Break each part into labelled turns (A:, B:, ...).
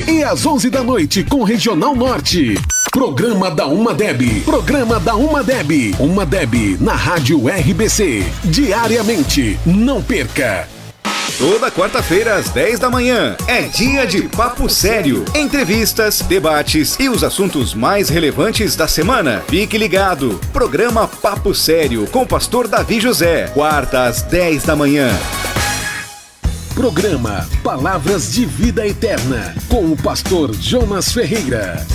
A: E às 11 da noite com Regional Norte. Programa da Uma Deb. Programa da Uma Deb. Uma Deb na Rádio RBC. Diariamente. Não perca.
B: Toda quarta-feira às 10 da manhã é dia de Papo Sério. Entrevistas, debates e os assuntos mais relevantes da semana. Fique ligado. Programa Papo Sério com o pastor Davi José. Quarta às 10 da manhã.
A: Programa Palavras de Vida Eterna com o pastor Jonas Ferreira.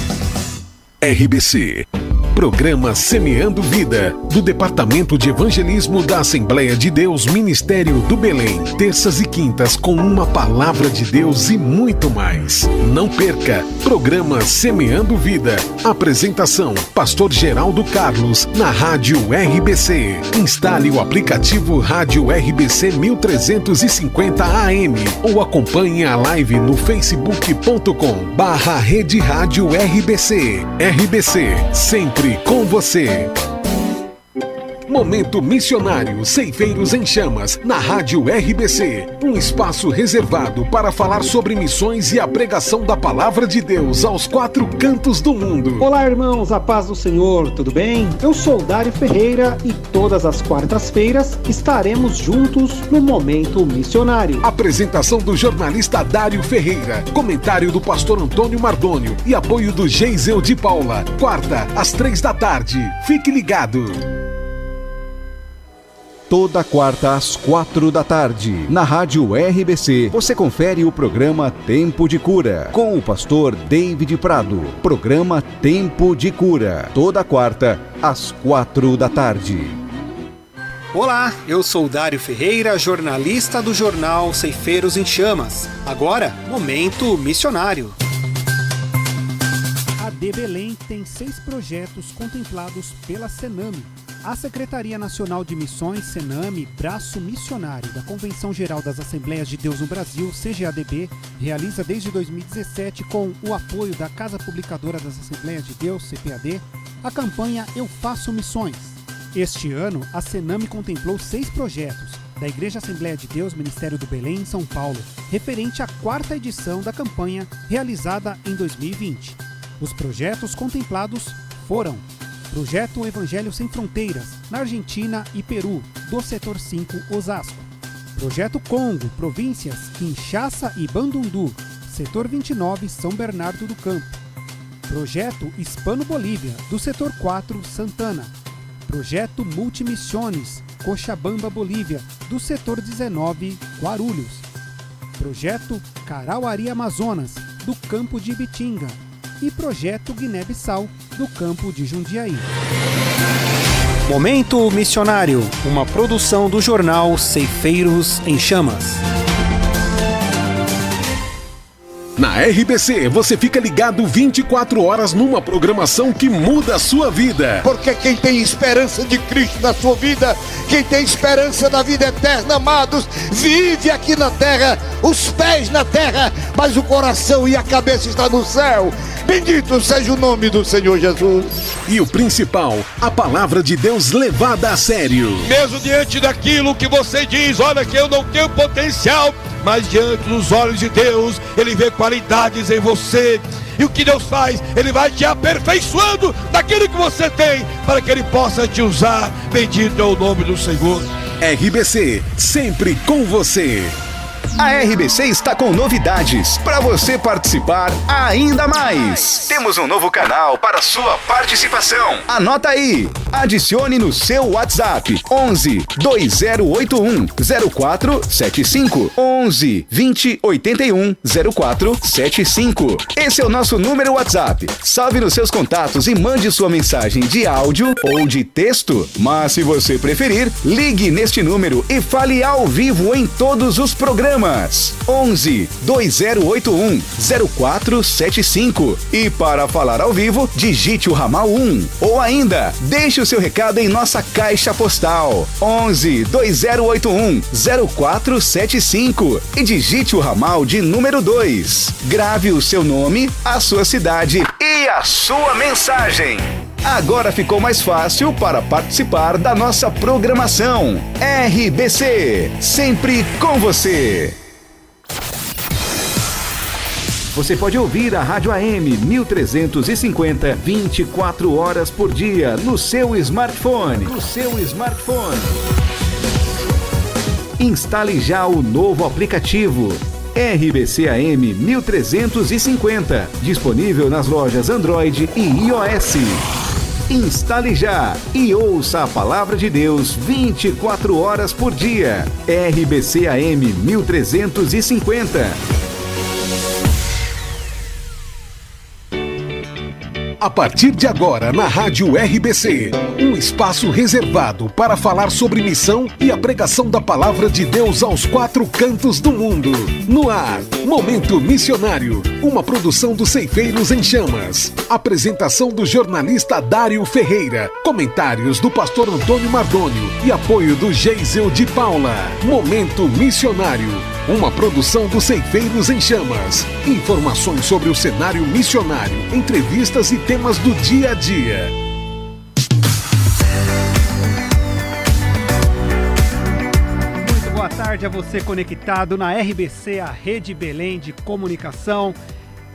A: RBC. Programa Semeando Vida, do Departamento de Evangelismo da Assembleia de Deus Ministério do Belém. Terças e quintas com uma palavra de Deus e muito mais. Não perca. Programa Semeando Vida. Apresentação: Pastor Geraldo Carlos, na Rádio RBC. Instale o aplicativo Rádio RBC 1350 AM ou acompanhe a live no facebook.com/Rede Rádio RBC. RBC, sempre com você. Momento Missionário Ceifeiros em Chamas, na Rádio RBC. Um espaço reservado para falar sobre missões e a pregação da Palavra de Deus aos 4 cantos do mundo.
C: Olá, irmãos, a paz do Senhor, tudo bem? Eu sou Dário Ferreira e todas as quartas-feiras estaremos juntos no Momento Missionário.
A: Apresentação do jornalista Dário Ferreira, comentário do pastor Antônio Mardônio e apoio do Geisel de Paula. Quarta, às 3 da tarde. Fique ligado.
B: Toda quarta às 4 da tarde, na Rádio RBC, você confere o programa Tempo de Cura, com o pastor David Prado. Programa Tempo de Cura, toda quarta às 4 da tarde.
D: Olá, eu sou Dário Ferreira, jornalista do jornal Ceifeiros em Chamas. Agora, Momento Missionário.
E: A AD Belém tem 6 projetos contemplados pela Sename. A Secretaria Nacional de Missões, Sename, braço missionário da Convenção Geral das Assembleias de Deus no Brasil, CGADB, realiza desde 2017, com o apoio da Casa Publicadora das Assembleias de Deus, CPAD, a campanha Eu Faço Missões. Este ano, a Sename contemplou 6 projetos da Igreja Assembleia de Deus, Ministério do Belém, em São Paulo, referente à 4ª edição da campanha realizada em 2020. Os projetos contemplados foram: Projeto Evangelho Sem Fronteiras, na Argentina e Peru, do Setor 5, Osasco. Projeto Congo, províncias Kinshasa e Bandundu, Setor 29, São Bernardo do Campo. Projeto Hispano-Bolívia, do Setor 4, Santana. Projeto Multimissiones, Cochabamba, Bolívia, do Setor 19, Guarulhos. Projeto Carauari, Amazonas, do Campo de Ibitinga. E Projeto Guiné-Bissau, do Campo de Jundiaí.
D: Momento Missionário, uma produção do jornal Ceifeiros em Chamas.
A: Na RBC, você fica ligado 24 horas numa programação que muda a sua vida.
F: Porque quem tem esperança de Cristo na sua vida, quem tem esperança da vida eterna, amados, vive aqui na terra, os pés na terra, mas o coração e a cabeça está no céu. Bendito seja o nome do Senhor Jesus.
A: E o principal, a palavra de Deus levada a sério.
F: Mesmo diante daquilo que você diz, olha que eu não tenho potencial, mas diante dos olhos de Deus, Ele vê qualidades em você. E o que Deus faz? Ele vai te aperfeiçoando daquilo que você tem, para que Ele possa te usar. Bendito é o nome do Senhor.
A: RBC, sempre com você.
B: A RBC está com novidades para você participar ainda mais. Temos um novo canal para sua participação. Anota aí. Adicione no seu WhatsApp 11 2081 0475 11 20 81 0475. Esse é o nosso número WhatsApp. Salve nos seus contatos e mande sua mensagem de áudio ou de texto. Mas se você preferir, ligue neste número e fale ao vivo em todos os programas. 11 2081 0475. E para falar ao vivo, digite o ramal 1. Ou ainda, deixe o seu recado em nossa caixa postal 11 2081 0475 e digite o ramal de número 2. Grave o seu nome, a sua cidade e a sua mensagem. Agora ficou mais fácil para participar da nossa programação. RBC, sempre com você. Você pode ouvir a Rádio AM 1350 24 horas por dia no seu smartphone. Instale já o novo aplicativo RBC AM 1350, disponível nas lojas Android e iOS. Instale já e ouça a palavra de Deus 24 horas por dia. RBC AM 1350.
A: A partir de agora, na Rádio RBC, um espaço reservado para falar sobre missão e a pregação da palavra de Deus aos 4 cantos do mundo. No ar, Momento Missionário, uma produção dos Ceifeiros em Chamas. Apresentação do jornalista Dário Ferreira, comentários do pastor Antônio Mardônio e apoio do Geisel de Paula. Momento Missionário, uma produção dos Ceifeiros em Chamas. Informações sobre o cenário missionário, entrevistas e temas do dia a dia.
E: Muito boa tarde a você conectado na RBC, a Rede Belém de Comunicação.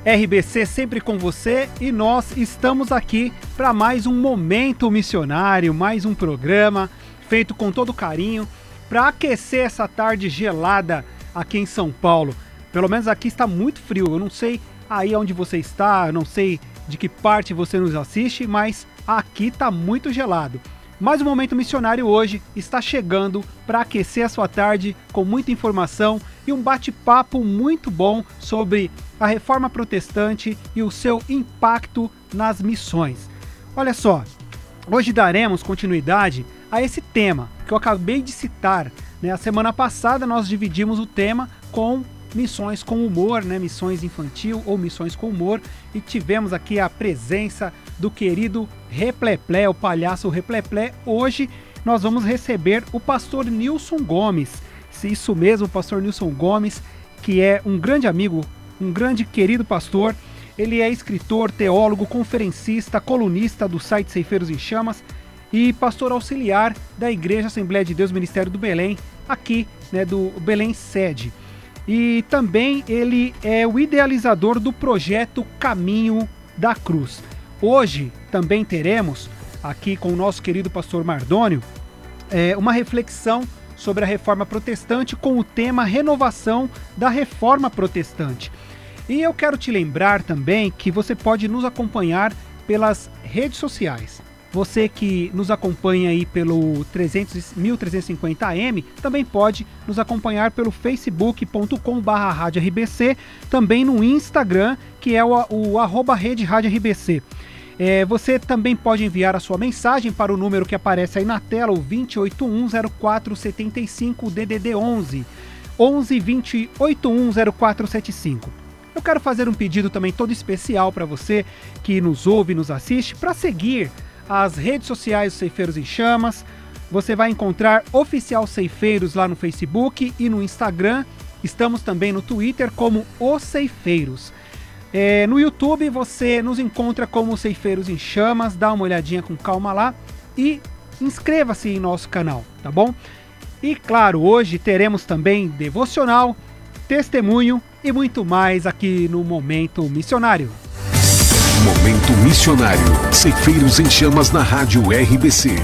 E: RBC sempre com você e nós estamos aqui para mais um Momento Missionário, mais um programa feito com todo carinho para aquecer essa tarde gelada aqui em São Paulo. Pelo menos aqui está muito frio, eu não sei aí onde você está, eu não sei de que parte você nos assiste, mas aqui está muito gelado. Mas o Momento Missionário hoje está chegando para aquecer a sua tarde com muita informação e um bate-papo muito bom sobre a Reforma Protestante e o seu impacto nas missões. Olha só, hoje daremos continuidade a esse tema que eu acabei de citar. A semana passada nós dividimos o tema com missões com humor, missões infantil ou missões com humor, e tivemos aqui a presença do querido Repleplé, o palhaço Repleplé. Hoje nós vamos receber o pastor Nilson Gomes, isso mesmo, o pastor Nilson Gomes, que é um grande amigo, um grande querido pastor. Ele é escritor, teólogo, conferencista, colunista do site Ceifeiros em Chamas e pastor auxiliar da Igreja Assembleia de Deus Ministério do Belém, aqui do Belém Sede. E também ele é o idealizador do projeto Caminho da Cruz. Hoje também teremos aqui com o nosso querido pastor Mardônio uma reflexão sobre a Reforma Protestante com o tema Renovação da Reforma Protestante. E eu quero te lembrar também que você pode nos acompanhar pelas redes sociais. Você que nos acompanha aí pelo 1350 AM, também pode nos acompanhar pelo facebook.com/RadioRBC, também no Instagram, que é o @RedeRadioRBC. Você também pode enviar a sua mensagem para o número que aparece aí na tela, o 20810475 DDD 11 20810475. Eu quero fazer um pedido também todo especial para você que nos ouve e nos assiste, para seguir as redes sociais dos Ceifeiros em Chamas. Você vai encontrar Oficial Ceifeiros lá no Facebook e no Instagram. Estamos também no Twitter como Os Ceifeiros. No YouTube você nos encontra como Ceifeiros em Chamas. Dá uma olhadinha com calma lá e inscreva-se em nosso canal, tá bom? E claro, hoje teremos também devocional, testemunho e muito mais aqui no Momento Missionário.
A: Momento Missionário, Ceifeiros em Chamas na Rádio RBC.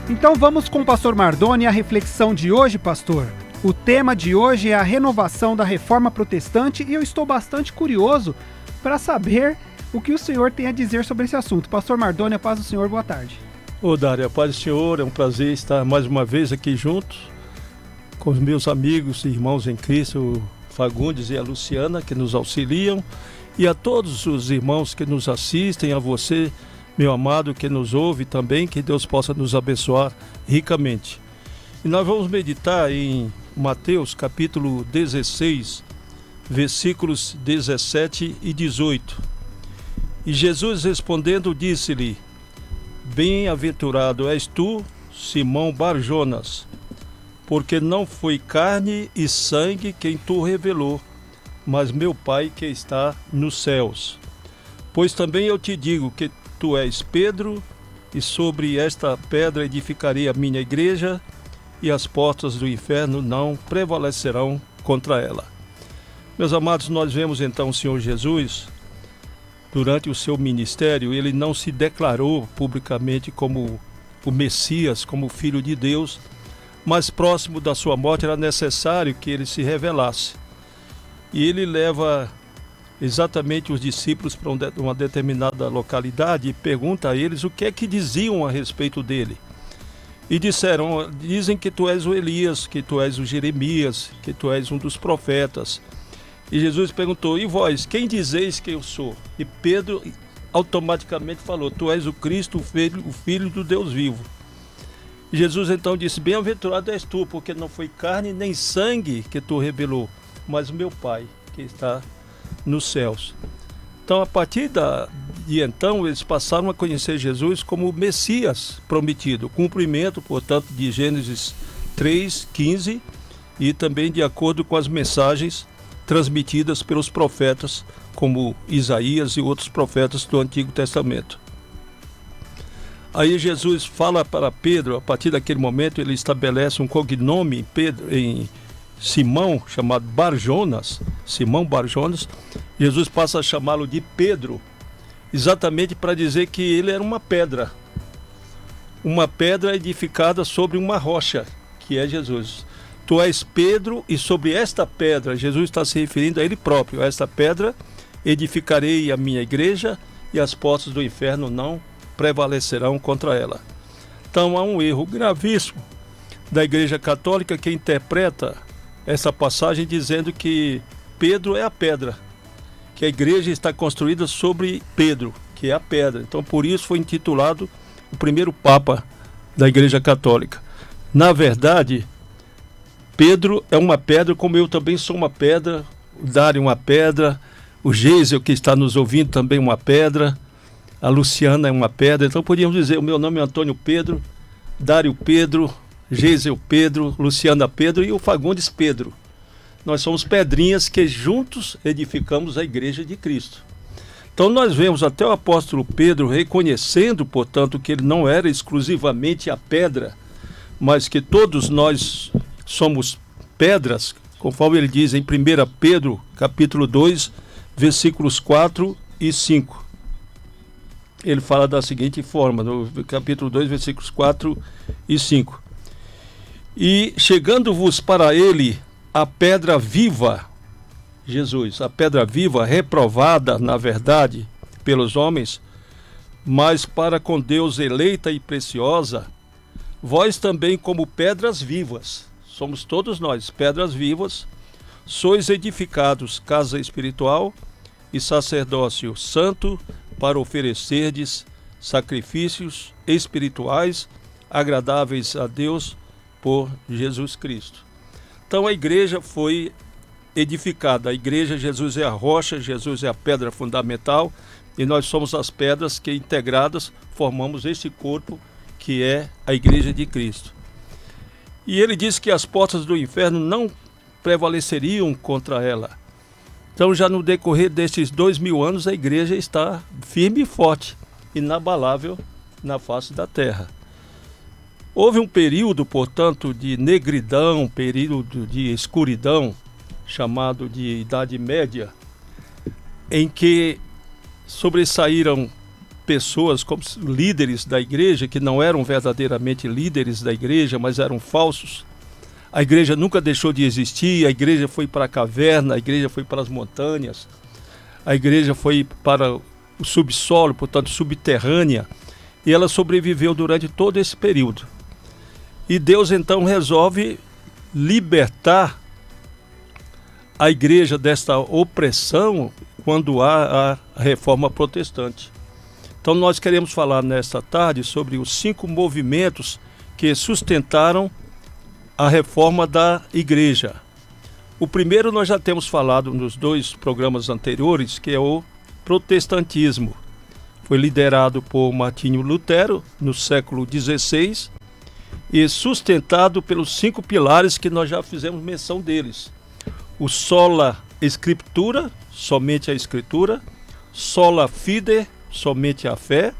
E: Então vamos com o pastor Mardônio e a reflexão de hoje, pastor. O tema de hoje é a renovação da Reforma Protestante e eu estou bastante curioso para saber o que o senhor tem a dizer sobre esse assunto. Pastor Mardônio, a paz do senhor, boa tarde.
G: Ô Dário, a paz do senhor, é um prazer estar mais uma vez aqui juntos com os meus amigos e irmãos em Cristo, o Fagundes e a Luciana, que nos auxiliam, e a todos os irmãos que nos assistem, a você, meu amado, que nos ouve também, que Deus possa nos abençoar ricamente. E nós vamos meditar em Mateus capítulo 16, versículos 17 e 18. E Jesus respondendo disse-lhe: Bem-aventurado és tu, Simão Bar-Jonas, porque não foi carne e sangue quem tu revelou, mas meu Pai que está nos céus. Pois também eu te digo que tu és Pedro, e sobre esta pedra edificarei a minha igreja, e as portas do inferno não prevalecerão contra ela. Meus amados, nós vemos então o Senhor Jesus, durante o seu ministério, ele não se declarou publicamente como o Messias, como o Filho de Deus, mas próximo da sua morte era necessário que ele se revelasse. E ele leva exatamente os discípulos para uma determinada localidade e pergunta a eles o que é que diziam a respeito dele. E dizem que tu és o Elias, que tu és o Jeremias, que tu és um dos profetas. E Jesus perguntou, e vós, quem dizeis que eu sou? E Pedro automaticamente falou, tu és o Cristo, o Filho do Deus vivo. E Jesus então disse, bem-aventurado és tu, porque não foi carne nem sangue que tu revelou, mas o meu Pai, que está nos céus. Então, a partir de então, eles passaram a conhecer Jesus como o Messias prometido, cumprimento, portanto, de Gênesis 3:15 e também de acordo com as mensagens transmitidas pelos profetas, como Isaías e outros profetas do Antigo Testamento. Aí Jesus fala para Pedro, a partir daquele momento ele estabelece um cognome em Simão, chamado Barjonas, Simão Barjonas. Jesus passa a chamá-lo de Pedro, exatamente para dizer que ele era uma pedra edificada sobre uma rocha, que é Jesus. Tu és Pedro, e sobre esta pedra, Jesus está se referindo a ele próprio, a esta pedra edificarei a minha igreja, e as portas do inferno não prevalecerão contra ela. Então há um erro gravíssimo da Igreja Católica que interpreta essa passagem dizendo que Pedro é a pedra, que a igreja está construída sobre Pedro, que é a pedra. Então por isso foi intitulado o primeiro Papa da Igreja Católica. Na verdade, Pedro é uma pedra, como eu também sou uma pedra, o Dário uma pedra, o Geisel que está nos ouvindo também uma pedra, a Luciana é uma pedra. Então podíamos dizer, o meu nome é Antônio Pedro, Dário Pedro, Geisel Pedro, Luciana Pedro e o Fagundes Pedro. Nós somos pedrinhas que juntos edificamos a Igreja de Cristo. Então nós vemos até o apóstolo Pedro reconhecendo, portanto, que ele não era exclusivamente a pedra, mas que todos nós somos pedras, conforme ele diz em 1 Pedro, capítulo 2, versículos 4 e 5. Ele fala da seguinte forma, no capítulo 2, versículos 4 e 5. E chegando-vos para ele a pedra viva, Jesus, a pedra viva, reprovada, na verdade, pelos homens, mas para com Deus eleita e preciosa, vós também como pedras vivas, somos todos nós, pedras vivas, sois edificados casa espiritual e sacerdócio santo, para oferecerdes sacrifícios espirituais agradáveis a Deus por Jesus Cristo. Então a igreja foi edificada, a igreja, Jesus é a rocha, Jesus é a pedra fundamental e nós somos as pedras que integradas formamos este corpo que é a Igreja de Cristo. E ele diz que as portas do inferno não prevaleceriam contra ela. Então já no decorrer destes 2000 anos a igreja está firme e forte, inabalável na face da terra. Houve um período, portanto, de negridão, período de escuridão, chamado de Idade Média, em que sobressaíram pessoas como líderes da igreja, que não eram verdadeiramente líderes da igreja, mas eram falsos. A igreja nunca deixou de existir, a igreja foi para a caverna, a igreja foi para as montanhas, a igreja foi para o subsolo, portanto subterrânea, e ela sobreviveu durante todo esse período. E Deus então resolve libertar a igreja desta opressão quando há a reforma protestante. Então nós queremos falar nesta tarde sobre os 5 movimentos que sustentaram a reforma da igreja. O primeiro nós já temos falado nos 2 programas anteriores, que é o protestantismo. Foi liderado por Martinho Lutero no século XVI e sustentado pelos 5 pilares que nós já fizemos menção deles. O sola scriptura, somente a escritura, sola fide, somente a fé,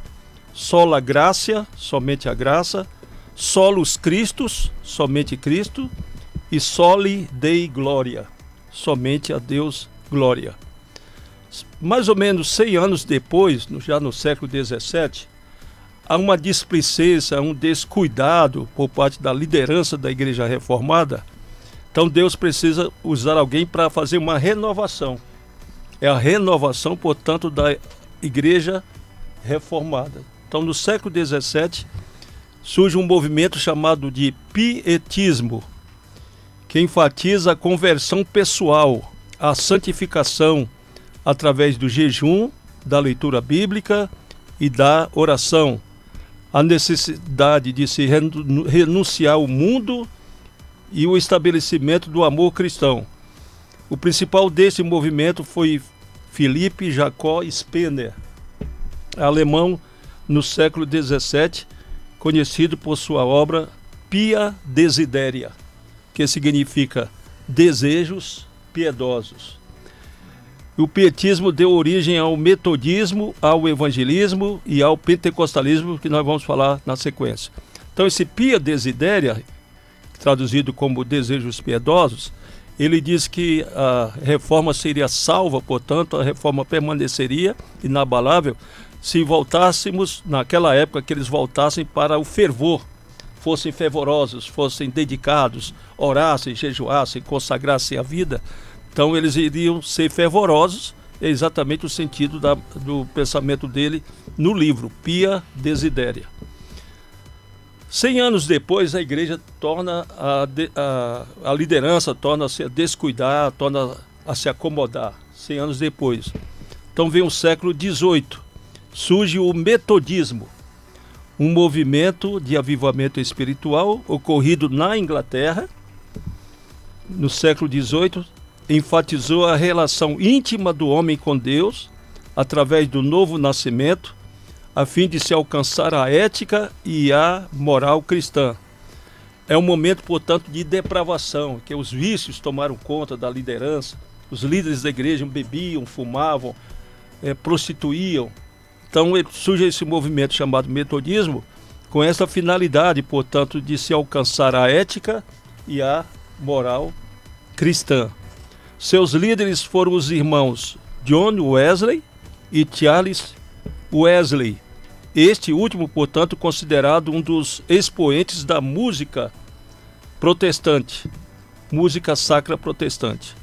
G: sola gratia, somente a graça, Solus Christus, somente Cristo, e Soli Dei Gloria, somente a Deus glória. Mais ou menos 100 anos depois, já no século XVII, há uma displicência, um descuidado por parte da liderança da Igreja Reformada. Então Deus precisa usar alguém para fazer uma renovação. É a renovação, portanto, da Igreja Reformada. Então, no século XVII, surge um movimento chamado de pietismo, que enfatiza a conversão pessoal, a santificação através do jejum, da leitura bíblica e da oração, a necessidade de se renunciar ao mundo e o estabelecimento do amor cristão. O principal desse movimento foi Philipp Jacob Spener, alemão no século XVII, conhecido por sua obra Pia Desideria, que significa desejos piedosos. O pietismo deu origem ao metodismo, ao evangelismo e ao pentecostalismo, que nós vamos falar na sequência. Então esse Pia Desideria, traduzido como desejos piedosos, ele diz que a reforma seria salva, portanto a reforma permaneceria inabalável se voltássemos, naquela época, que eles voltassem para o fervor, fossem fervorosos, fossem dedicados, orassem, jejuassem, consagrassem a vida. Então eles iriam ser fervorosos, é exatamente o sentido do pensamento dele no livro, Pia Desideria. 100 anos depois, a igreja torna a liderança torna-se a descuidar, torna a se acomodar. 100 anos depois. Então vem o século XVIII, surge o metodismo, um movimento de avivamento espiritual ocorrido na Inglaterra, no século XVIII, enfatizou a relação íntima do homem com Deus através do novo nascimento, a fim de se alcançar a ética e a moral cristã. É um momento, portanto, de depravação, que os vícios tomaram conta da liderança, os líderes da igreja bebiam, fumavam, prostituíam. Então surge esse movimento chamado metodismo, com essa finalidade, portanto, de se alcançar a ética e a moral cristã. Seus líderes foram os irmãos John Wesley e Charles Wesley. Este último, portanto, considerado um dos expoentes da música protestante, música sacra protestante.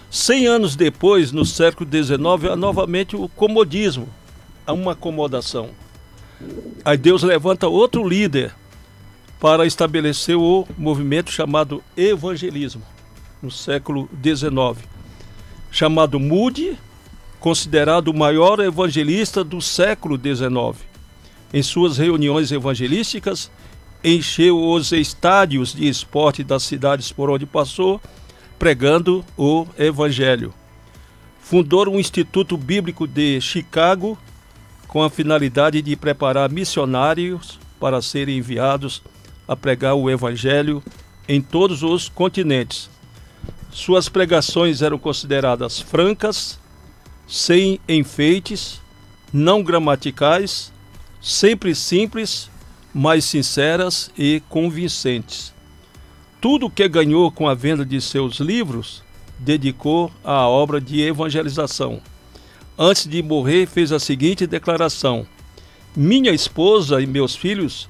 G: 100 anos depois, no século XIX, há novamente o comodismo, há uma acomodação. Aí Deus levanta outro líder para estabelecer o movimento chamado evangelismo, no século XIX, chamado Moody, considerado o maior evangelista do século XIX. Em suas reuniões evangelísticas, encheu os estádios de esporte das cidades por onde passou, pregando o Evangelho. Fundou um Instituto Bíblico de Chicago com a finalidade de preparar missionários para serem enviados a pregar o Evangelho em todos os continentes. Suas pregações eram consideradas francas, sem enfeites, não gramaticais, sempre simples, mas sinceras e convincentes. Tudo o que ganhou com a venda de seus livros, dedicou à obra de evangelização. Antes de morrer, fez a seguinte declaração: minha esposa e meus filhos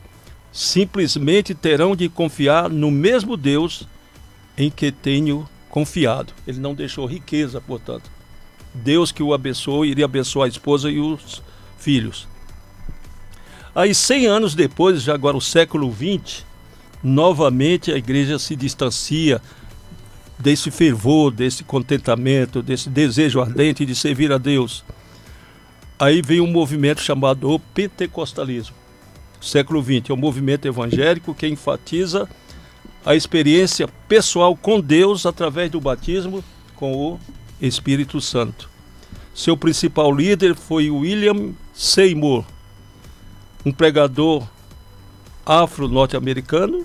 G: simplesmente terão de confiar no mesmo Deus em que tenho confiado. Ele não deixou riqueza, portanto. Deus que o abençoou iria abençoar a esposa e os filhos. Aí 100 anos depois, já agora o século XX, novamente a igreja se distancia desse fervor, desse contentamento, desse desejo ardente de servir a Deus. Aí vem um movimento chamado o pentecostalismo. Século XX é um movimento evangélico que enfatiza a experiência pessoal com Deus através do batismo com o Espírito Santo. Seu principal líder foi William Seymour, um pregador afro-norte-americano,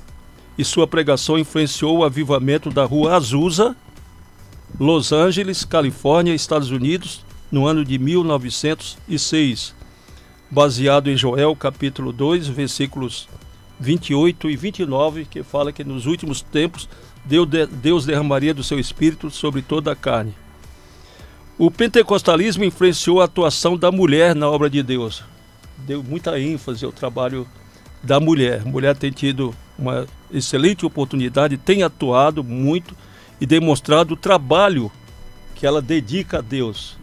G: e sua pregação influenciou o avivamento da Rua Azusa, Los Angeles, Califórnia, Estados Unidos, no ano de 1906, baseado em Joel capítulo 2, versículos 28 e 29, que fala que nos últimos tempos Deus derramaria do seu Espírito sobre toda a carne. O pentecostalismo influenciou a atuação da mulher na obra de Deus. Deu muita ênfase ao trabalho da mulher. A mulher tem tido uma excelente oportunidade, tem atuado muito e demonstrado o trabalho que ela dedica a Deus.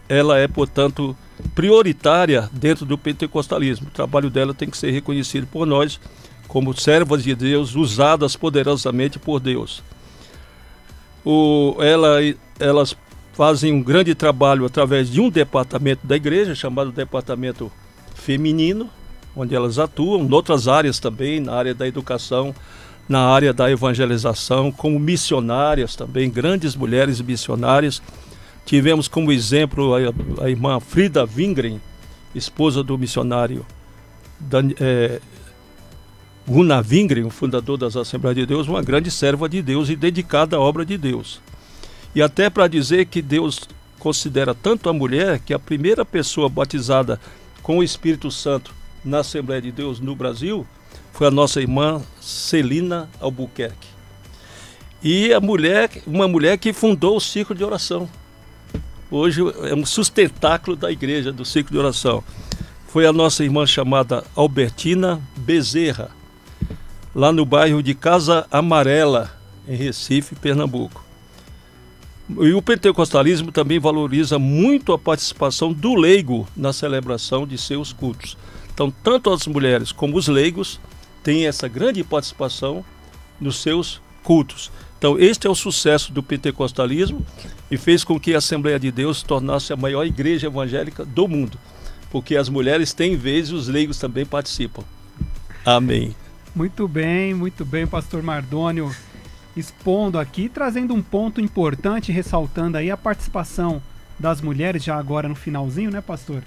G: Ela é, portanto, prioritária dentro do pentecostalismo. O trabalho dela tem que ser reconhecido por nós como servas de Deus, usadas poderosamente por Deus. Elas fazem um grande trabalho através de um departamento da igreja, chamado Departamento Feminino, onde elas atuam, em outras áreas também, na área da educação, na área da evangelização, como missionárias também, grandes mulheres missionárias. Tivemos como exemplo a irmã Frida Wingren, esposa do missionário Gunnar Wingren, o fundador das Assembleias de Deus, uma grande serva de Deus e dedicada à obra de Deus. E até para dizer que Deus considera tanto a mulher que a primeira pessoa batizada com o Espírito Santo na Assembleia de Deus no Brasil foi a nossa irmã Celina Albuquerque. E uma mulher que fundou o ciclo de oração. Hoje é um sustentáculo da igreja, do ciclo de oração. Foi a nossa irmã chamada Albertina Bezerra, lá no bairro de Casa Amarela, em Recife, Pernambuco. E o pentecostalismo também valoriza muito a participação do leigo na celebração de seus cultos. Então, tanto as mulheres como os leigos têm essa grande participação nos seus cultos. Então, este é o sucesso do pentecostalismo e fez com que a Assembleia de Deus se tornasse a maior igreja evangélica do mundo, porque as mulheres têm vez e os leigos também participam. Amém.
E: Muito bem, pastor Mardônio, expondo aqui, trazendo um ponto importante, ressaltando aí a participação das mulheres, já agora no finalzinho, né, pastor?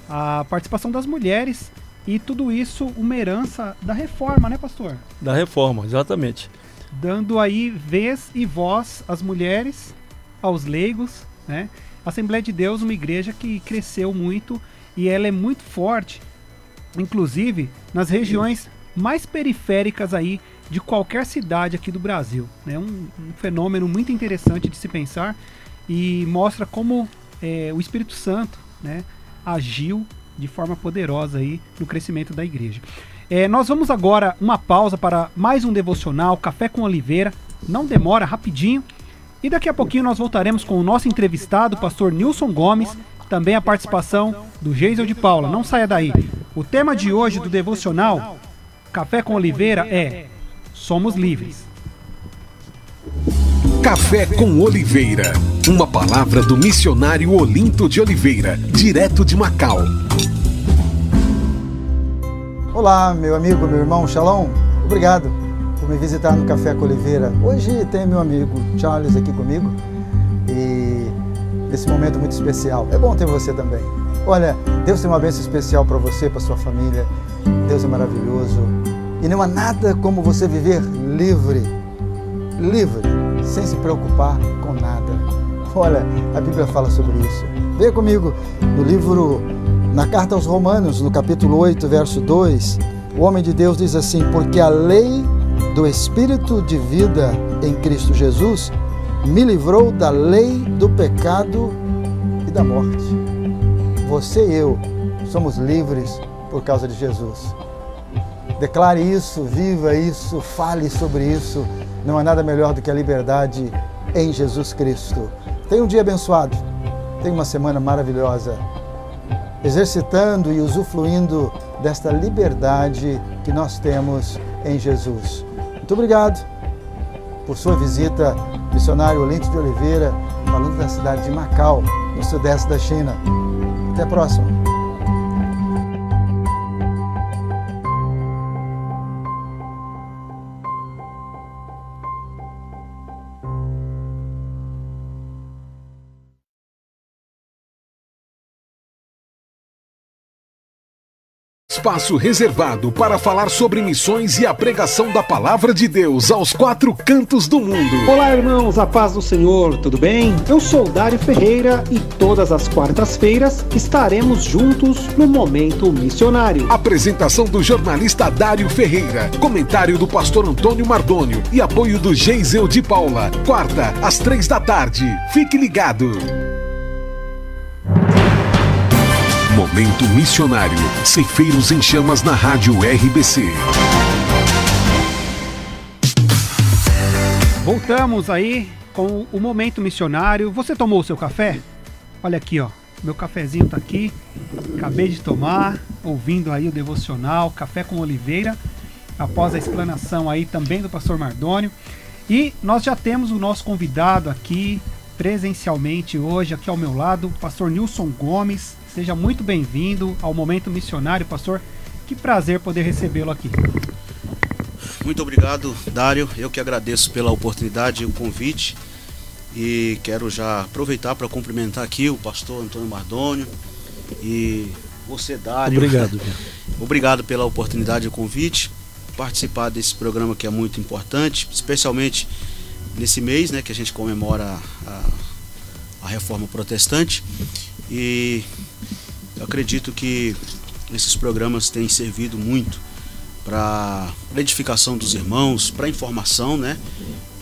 E: A participação das mulheres e tudo isso uma herança da reforma, né, pastor?
G: Da reforma, exatamente.
E: Dando aí vez e voz às mulheres, aos leigos, né? A Assembleia de Deus, uma igreja que cresceu muito e ela é muito forte, inclusive nas regiões mais periféricas aí de qualquer cidade aqui do Brasil. É né? um fenômeno muito interessante de se pensar e mostra como o Espírito Santo, né, agiu de forma poderosa aí no crescimento da igreja. Nós vamos agora uma pausa para mais um devocional, Café com Oliveira. Não demora, rapidinho. E daqui a pouquinho nós voltaremos com o nosso entrevistado, o pastor Nilson Gomes, também a participação do Geisel de Paula. Não saia daí. O tema de hoje do devocional, Café com Oliveira, é Somos Livres.
A: Café com Oliveira. Uma palavra do missionário Olinto de Oliveira, direto de Macau.
H: Olá, meu amigo, meu irmão, Shalom. Obrigado por me visitar no Café com Oliveira. Hoje tem meu amigo Charles aqui comigo e nesse momento muito especial. É bom ter você também. Olha, Deus tem uma bênção especial para você, para sua família. Deus é maravilhoso. E não há nada como você viver livre, sem se preocupar com nada. Olha, a Bíblia fala sobre isso. Venha comigo no livro, na carta aos Romanos, no capítulo 8, verso 2, o homem de Deus diz assim: porque a lei do Espírito de vida em Cristo Jesus me livrou da lei do pecado e da morte. Você e eu somos livres por causa de Jesus. Declare isso, viva isso, fale sobre isso. Não há nada melhor do que a liberdade em Jesus Cristo. Tenha um dia abençoado. Tenha uma semana maravilhosa, exercitando e usufruindo desta liberdade que nós temos em Jesus. Muito obrigado por sua visita, missionário Olinto de Oliveira, falando da cidade de Macau, no sudeste da China. Até a próxima.
A: Espaço reservado para falar sobre missões e a pregação da palavra de Deus aos 4 cantos do mundo.
C: Olá, irmãos, a paz do Senhor, tudo bem? Eu sou Dário Ferreira e todas as quartas-feiras estaremos juntos no Momento Missionário.
A: Apresentação do jornalista Dário Ferreira, comentário do pastor Antônio Mardônio e apoio do Geisel de Paula. Quarta, às 15h. Fique ligado. Momento Missionário. Ceifeiros em Chamas na Rádio RBC.
E: Voltamos aí com o Momento Missionário. Você tomou o seu café? Olha aqui, ó. Meu cafezinho tá aqui. Acabei de tomar, ouvindo aí o devocional Café com Oliveira, após a explanação aí também do pastor Mardônio. E nós já temos o nosso convidado aqui presencialmente hoje, aqui ao meu lado, o pastor Nilson Gomes. Seja muito bem-vindo ao Momento Missionário, pastor. Que prazer poder recebê-lo aqui.
I: Muito obrigado, Dário. Eu que agradeço pela oportunidade e o convite. E quero já aproveitar para cumprimentar aqui o pastor Antônio Mardônio e você, Dário.
G: Obrigado.
I: Obrigado pela oportunidade e o convite. Participar desse programa que é muito importante, especialmente nesse mês, né, que a gente comemora a Reforma Protestante. E eu acredito que esses programas têm servido muito para a edificação dos irmãos, para a informação, né?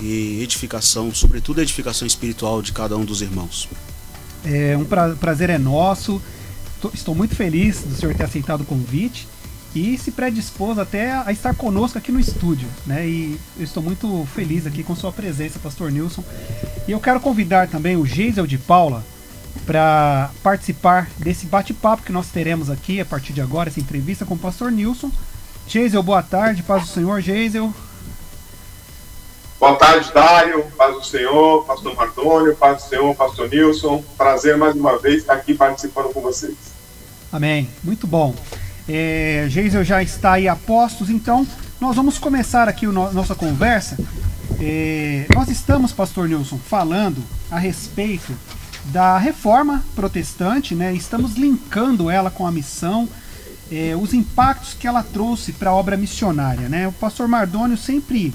I: E edificação, sobretudo a edificação espiritual de cada um dos irmãos.
E: É um prazer é nosso. Estou muito feliz do senhor ter aceitado o convite e se predispôs até a estar conosco aqui no estúdio, né? E eu estou muito feliz aqui com sua presença, pastor Nilson. E eu quero convidar também o Geisel de Paula para participar desse bate-papo que nós teremos aqui a partir de agora, essa entrevista com o pastor Nilson. Geisel, boa tarde, paz do Senhor. Geisel.
J: Boa tarde, Dário, paz do Senhor, pastor Mardônio, paz do Senhor, pastor Nilson. Prazer mais uma vez estar aqui participando com vocês.
E: Amém, muito bom. Geisel já está aí a postos, então nós vamos começar aqui nossa conversa. Nós estamos, pastor Nilson, falando a respeito da Reforma Protestante, né? Estamos linkando ela com a missão, os impactos que ela trouxe para a obra missionária, né? O pastor Mardônio sempre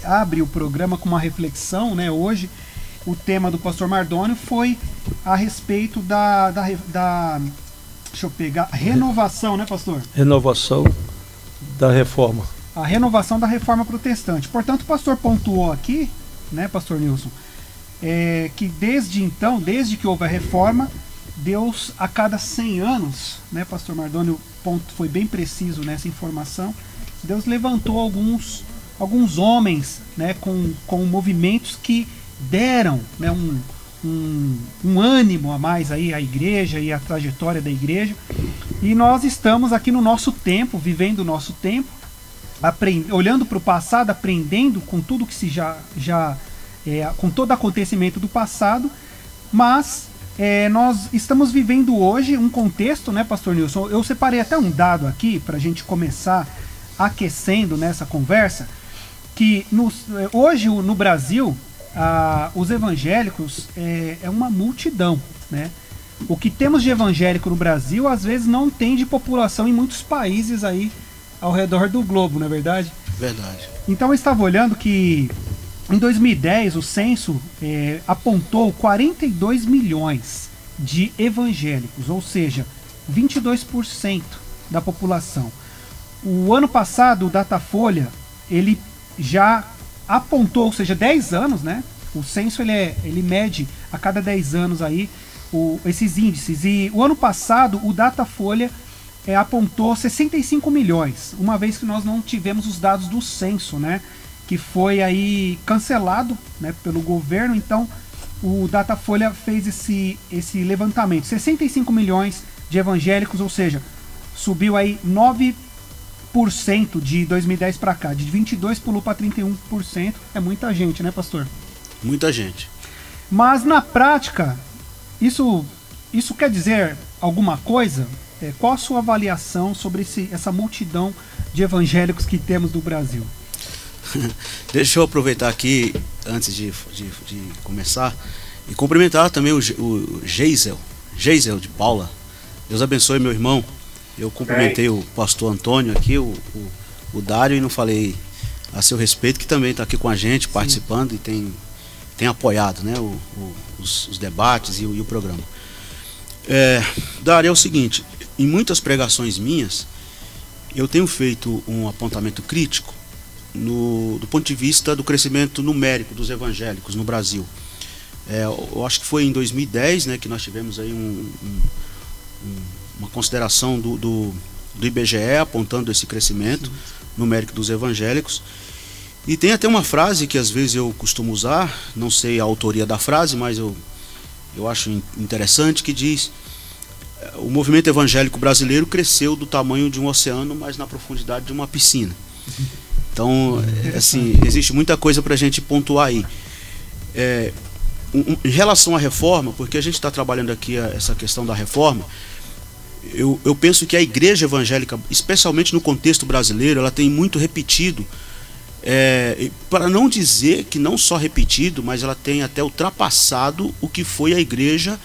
E: abre o programa com uma reflexão, né? Hoje o tema do pastor Mardônio foi a respeito da deixa eu pegar, renovação, né, pastor?
G: Renovação da reforma.
E: A renovação da Reforma Protestante. Portanto, o pastor pontuou aqui, né, pastor Nilson, que desde então, desde que houve a reforma, Deus a cada 100 anos, né, pastor Mardônio foi bem preciso nessa informação, Deus levantou alguns homens, né, com movimentos que deram, né, um ânimo a mais aí à igreja e à trajetória da igreja. E nós estamos aqui no nosso tempo, vivendo o nosso tempo, olhando para o passado, aprendendo com tudo que se com todo acontecimento do passado, mas nós estamos vivendo hoje um contexto, né, pastor Nilson? Eu separei até um dado aqui para a gente começar aquecendo nessa conversa, que hoje no Brasil os evangélicos é uma multidão, né? O que temos de evangélico no Brasil às vezes não tem de população em muitos países aí ao redor do globo, não é verdade?
I: Verdade.
E: Então eu estava olhando que em 2010 o censo apontou 42 milhões de evangélicos, ou seja, 22% da população. O ano passado o Datafolha ele já apontou, ou seja, 10 anos, né? O censo ele mede a cada 10 anos aí esses índices. E o ano passado o Datafolha apontou 65 milhões, uma vez que nós não tivemos os dados do censo, né? Que foi aí cancelado, né, pelo governo. Então o Datafolha fez esse levantamento. 65 milhões de evangélicos, ou seja, subiu aí 9% de 2010 para cá, de 22% pulou para 31%, é muita gente, né, pastor?
I: Muita gente.
E: Mas na prática, isso quer dizer alguma coisa? Qual a sua avaliação sobre essa multidão de evangélicos que temos no Brasil?
I: Deixa eu aproveitar aqui, antes de começar, e cumprimentar também o Geisel de Paula. Deus abençoe, meu irmão. Eu cumprimentei o pastor Antônio aqui, o Dário, e não falei a seu respeito, que também está aqui com a gente, participando e tem apoiado, né, os debates e o programa. Dário, é o seguinte, em muitas pregações minhas, eu tenho feito um apontamento crítico do ponto de vista do crescimento numérico dos evangélicos no Brasil. Eu acho que foi em 2010, né, que nós tivemos aí uma consideração do IBGE apontando esse crescimento numérico dos evangélicos. E tem até uma frase que às vezes eu costumo usar, não sei a autoria da frase, mas eu acho interessante, que diz: o movimento evangélico brasileiro cresceu do tamanho de um oceano, mas na profundidade de uma piscina. Então, assim, existe muita coisa para a gente pontuar aí. Em relação à reforma, porque a gente está trabalhando aqui essa questão da reforma, eu penso que a igreja evangélica, especialmente no contexto brasileiro, ela tem muito repetido, para não dizer que não só repetido, mas ela tem até ultrapassado o que foi a igreja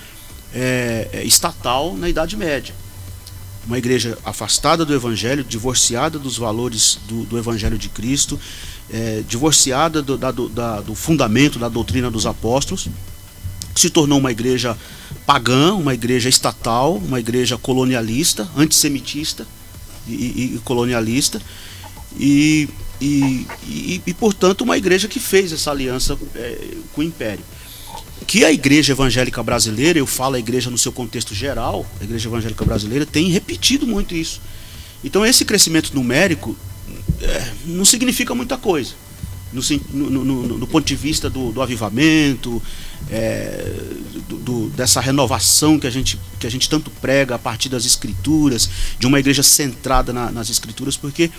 I: estatal na Idade Média. Uma igreja afastada do evangelho, divorciada dos valores do evangelho de Cristo, divorciada do fundamento da doutrina dos apóstolos, se tornou uma igreja pagã, uma igreja estatal, uma igreja colonialista, antissemitista e colonialista, e portanto uma igreja que fez essa aliança com o Império. Que a igreja evangélica brasileira, eu falo a igreja no seu contexto geral, a igreja evangélica brasileira tem repetido muito isso. Então esse crescimento numérico não significa muita coisa no ponto de vista do avivamento, dessa renovação que a gente tanto prega a partir das escrituras, de uma igreja centrada nas escrituras. Porque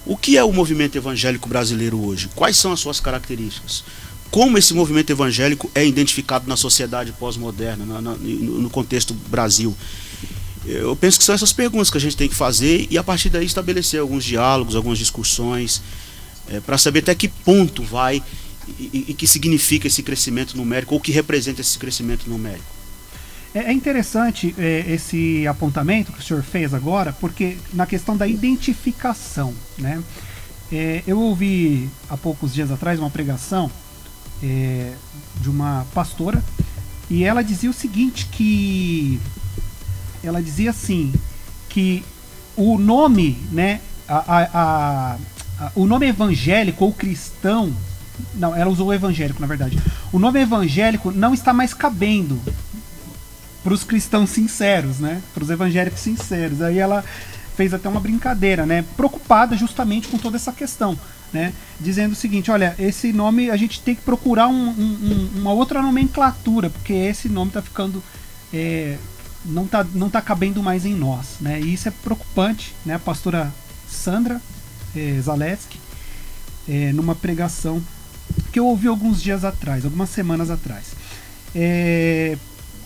I: o que é o movimento evangélico brasileiro hoje? Quais são as suas características? Como esse movimento evangélico é identificado na sociedade pós-moderna, no contexto Brasil? Eu penso que são essas perguntas que a gente tem que fazer e a partir daí estabelecer alguns diálogos, algumas discussões, para saber até que ponto vai e que significa esse crescimento numérico, ou que representa esse crescimento numérico.
E: É interessante esse apontamento que o senhor fez agora, porque na questão da identificação, né? Eu ouvi há poucos dias atrás uma pregação de uma pastora, e ela dizia o seguinte, que ela dizia assim, que o nome, né, o nome evangélico ou cristão, não, ela usou o evangélico, na verdade, o nome evangélico não está mais cabendo para os cristãos sinceros, né, para os evangélicos sinceros. Aí ela fez até uma brincadeira, né, preocupada justamente com toda essa questão, né, dizendo o seguinte: olha, esse nome a gente tem que procurar uma outra nomenclatura, porque esse nome está ficando não tá cabendo mais em nós, né, e isso é preocupante, né. A pastora Sandra Zaleski, numa pregação que eu ouvi alguns dias atrás, algumas semanas atrás,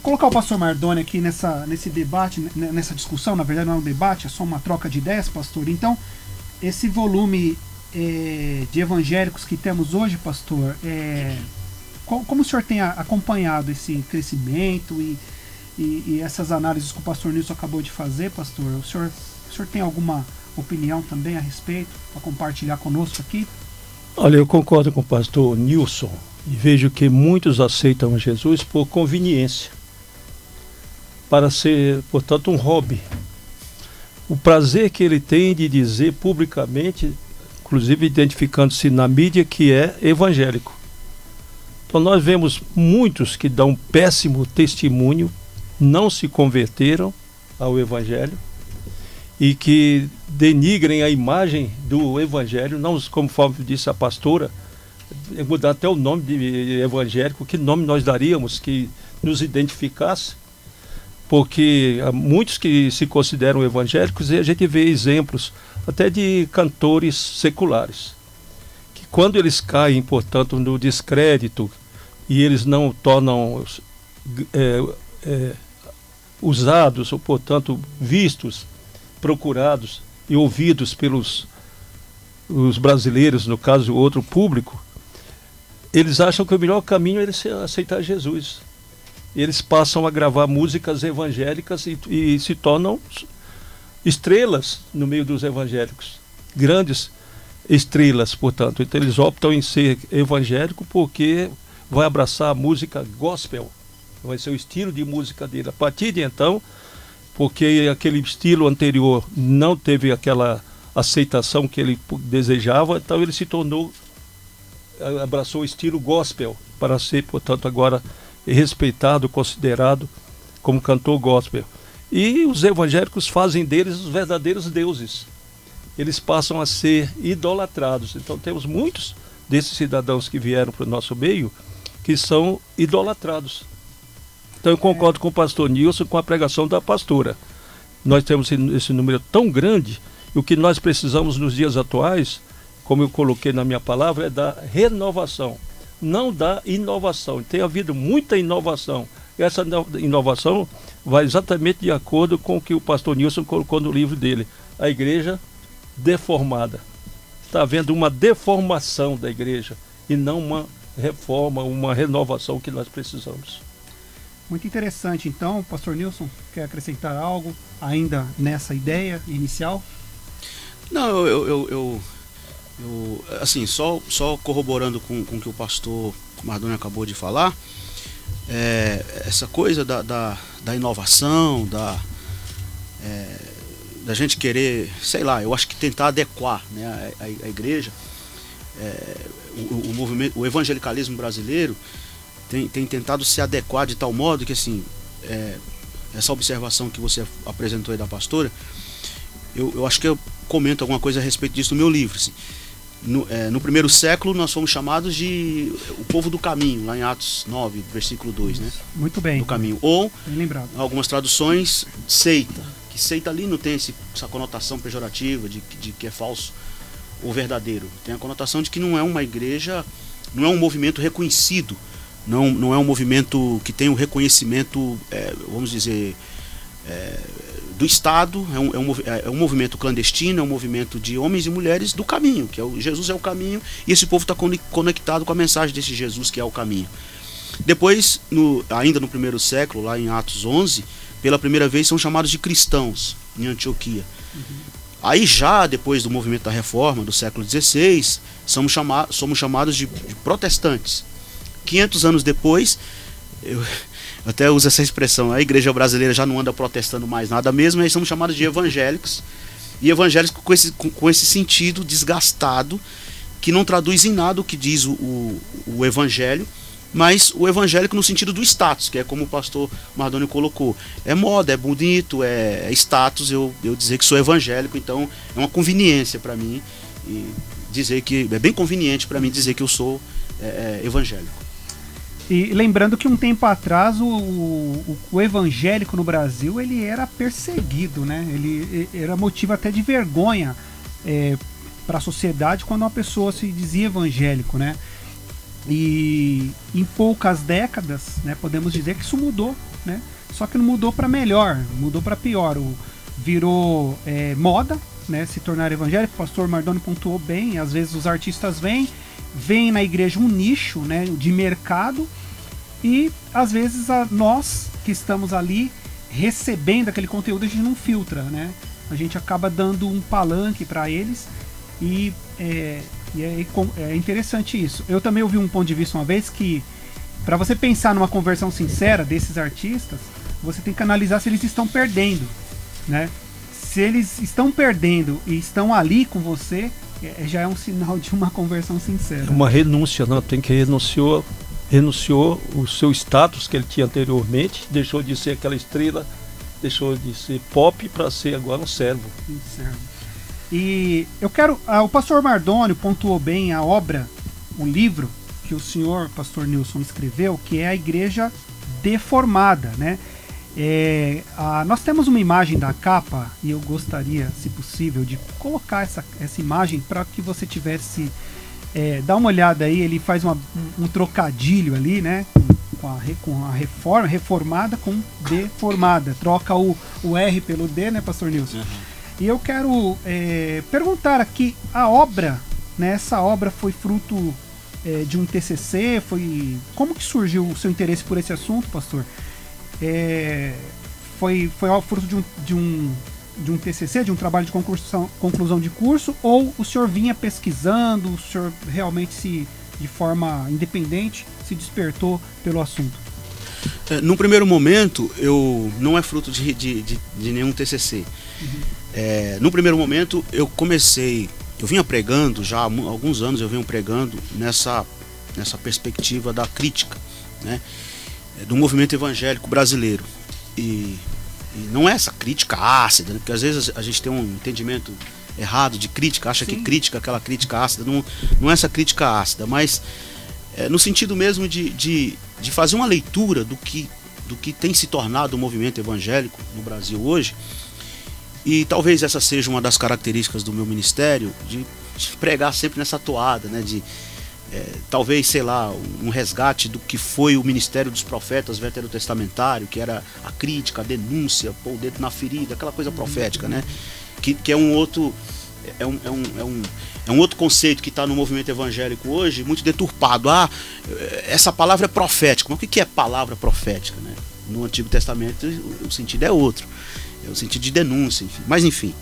E: colocar o pastor Mardoni aqui nesse debate, nessa discussão. Na verdade não é um debate, é só uma troca de ideias, pastor. Então, esse volume de evangélicos que temos hoje, pastor, como o senhor tem acompanhado esse crescimento e essas análises que o pastor Nilson acabou de fazer, pastor? O senhor tem alguma opinião também a respeito para compartilhar conosco aqui?
G: Olha, eu concordo com o pastor Nilson e vejo que muitos aceitam Jesus por conveniência, para ser, portanto, um hobby. O prazer que ele tem de dizer publicamente, inclusive identificando-se na mídia, que é evangélico. Então nós vemos muitos que dão péssimo testemunho, não se converteram ao evangelho e que denigrem a imagem do evangelho, não, conforme disse a pastora, mudar até o nome de evangélico. Que nome nós daríamos que nos identificasse? Porque há muitos que se consideram evangélicos, e a gente vê exemplos até de cantores seculares, que quando eles caem, portanto, no descrédito, e eles não tornam usados, ou portanto vistos, procurados e ouvidos pelos os brasileiros, no caso outro público, eles acham que o melhor caminho é aceitar estrelas no meio dos evangélicos, grandes estrelas, portanto. Então eles optam em ser evangélico porque vai abraçar a música gospel, vai ser o estilo de música dele. A partir de então, porque aquele estilo anterior não teve aquela aceitação que ele desejava, então ele se tornou, abraçou o estilo gospel, para ser, portanto, agora respeitado, considerado como cantor gospel. E os evangélicos fazem deles os verdadeiros deuses. Eles passam a ser idolatrados. Então temos muitos desses cidadãos que vieram para o nosso meio que são idolatrados. Então eu concordo com o pastor Nilson, com a pregação da pastora. Nós temos esse número tão grande, e o que nós precisamos nos dias atuais, como eu coloquei na minha palavra, é da renovação, não da inovação. Tem havido muita inovação. Essa inovação vai exatamente de acordo com o que o pastor Nilson colocou no livro dele, a igreja deformada. Está havendo uma deformação da igreja e não uma reforma, uma renovação que nós precisamos.
E: Muito interessante. Então, pastor Nilson, quer acrescentar algo ainda nessa ideia inicial?
I: Não, eu assim, só corroborando com o que o pastor Mardoni acabou de falar, essa coisa da inovação, da gente querer, sei lá, eu acho que tentar adequar, né, a igreja, o movimento, o evangelicalismo brasileiro tem tentado se adequar de tal modo que, assim, essa observação que você apresentou aí da pastora, eu acho que eu comento alguma coisa a respeito disso no meu livro. Assim. No primeiro século nós fomos chamados de o povo do caminho, lá em Atos 9, versículo 2, né?
E: Muito bem.
I: Do caminho. Ou,
E: bem lembrado.
I: Algumas traduções, seita. Que seita ali não tem essa conotação pejorativa de que é falso ou verdadeiro. Tem a conotação de que não é uma igreja, não é um movimento reconhecido, não é um movimento que tem o reconhecimento, vamos dizer, do Estado, é um movimento clandestino, é um movimento de homens e mulheres do caminho, que Jesus é o caminho, e esse povo está conectado com a mensagem desse Jesus que é o caminho. Depois, ainda no primeiro século, lá em Atos 11, pela primeira vez são chamados de cristãos em Antioquia. Aí já depois do movimento da Reforma, do século XVI, somos chamados de protestantes. 500 anos depois, eu até uso essa expressão, a igreja brasileira já não anda protestando mais nada mesmo, aí somos chamados de evangélicos, e evangélicos com esse sentido desgastado, que não traduz em nada o que diz o evangelho, mas o evangélico no sentido do status, que é como o pastor Mardoni colocou, é moda, é bonito, é status, eu dizer que sou evangélico, então é uma conveniência para mim, e dizer que é bem conveniente para mim dizer que eu sou evangélico.
E: E lembrando que um tempo atrás o evangélico no Brasil ele era perseguido, né? Ele era motivo até de vergonha para a sociedade quando uma pessoa se dizia evangélico, né? E em poucas décadas, né, podemos dizer que isso mudou, né? Só que não mudou para melhor, mudou para pior. Virou moda, né, se tornar evangélico. O pastor Mardoni pontuou bem, às vezes os artistas vêm na igreja um nicho, né, de mercado, e às vezes nós que estamos ali recebendo aquele conteúdo, a gente não filtra, né? A gente acaba dando um palanque para eles, e é interessante isso. Eu também ouvi um ponto de vista uma vez que para você pensar numa conversão sincera desses artistas, você tem que analisar se eles estão perdendo, né? Se eles estão perdendo e estão ali com você, já é um sinal de uma conversão sincera.
G: Uma renúncia, não? Tem que renunciou o seu status que ele tinha anteriormente, deixou de ser aquela estrela, deixou de ser pop para ser agora um servo.
E: E eu quero, o pastor Mardoni pontuou bem a obra, o livro que o senhor pastor Nilson escreveu, que é a Igreja Deformada, né? Nós temos uma imagem da capa, e eu gostaria, se possível, de colocar essa imagem para que você tivesse, dá uma olhada aí. Ele faz um trocadilho ali, né, com a reformada com deformada, troca o R pelo D, né, pastor Nilson? E eu quero perguntar aqui, a obra, né, essa obra foi fruto de um TCC, como que surgiu o seu interesse por esse assunto, pastor? Foi fruto de de um TCC, de um trabalho de conclusão de curso, ou o senhor vinha pesquisando, o senhor realmente de forma independente se despertou pelo assunto?
I: Num primeiro momento, não é fruto de nenhum TCC. No primeiro momento, eu vinha pregando, já há alguns anos eu venho pregando nessa perspectiva da crítica, né, do movimento evangélico brasileiro. E não é essa crítica ácida, né, porque às vezes a gente tem um entendimento errado de crítica, acha Sim. que crítica, aquela crítica ácida, não é essa crítica ácida, mas no sentido mesmo de fazer uma leitura do que tem se tornado o movimento evangélico no Brasil hoje. E talvez essa seja uma das características do meu ministério, de pregar sempre nessa toada, né, talvez, sei lá, um resgate do que foi o ministério dos profetas veterotestamentário, que era a crítica, a denúncia, pôr o dedo na ferida, aquela coisa profética, né, que é um outro outro conceito que está no movimento evangélico hoje, muito deturpado. Essa palavra é profética. Mas o que é palavra profética, né? No Antigo Testamento o sentido é outro, é o sentido de denúncia, enfim. Mas enfim.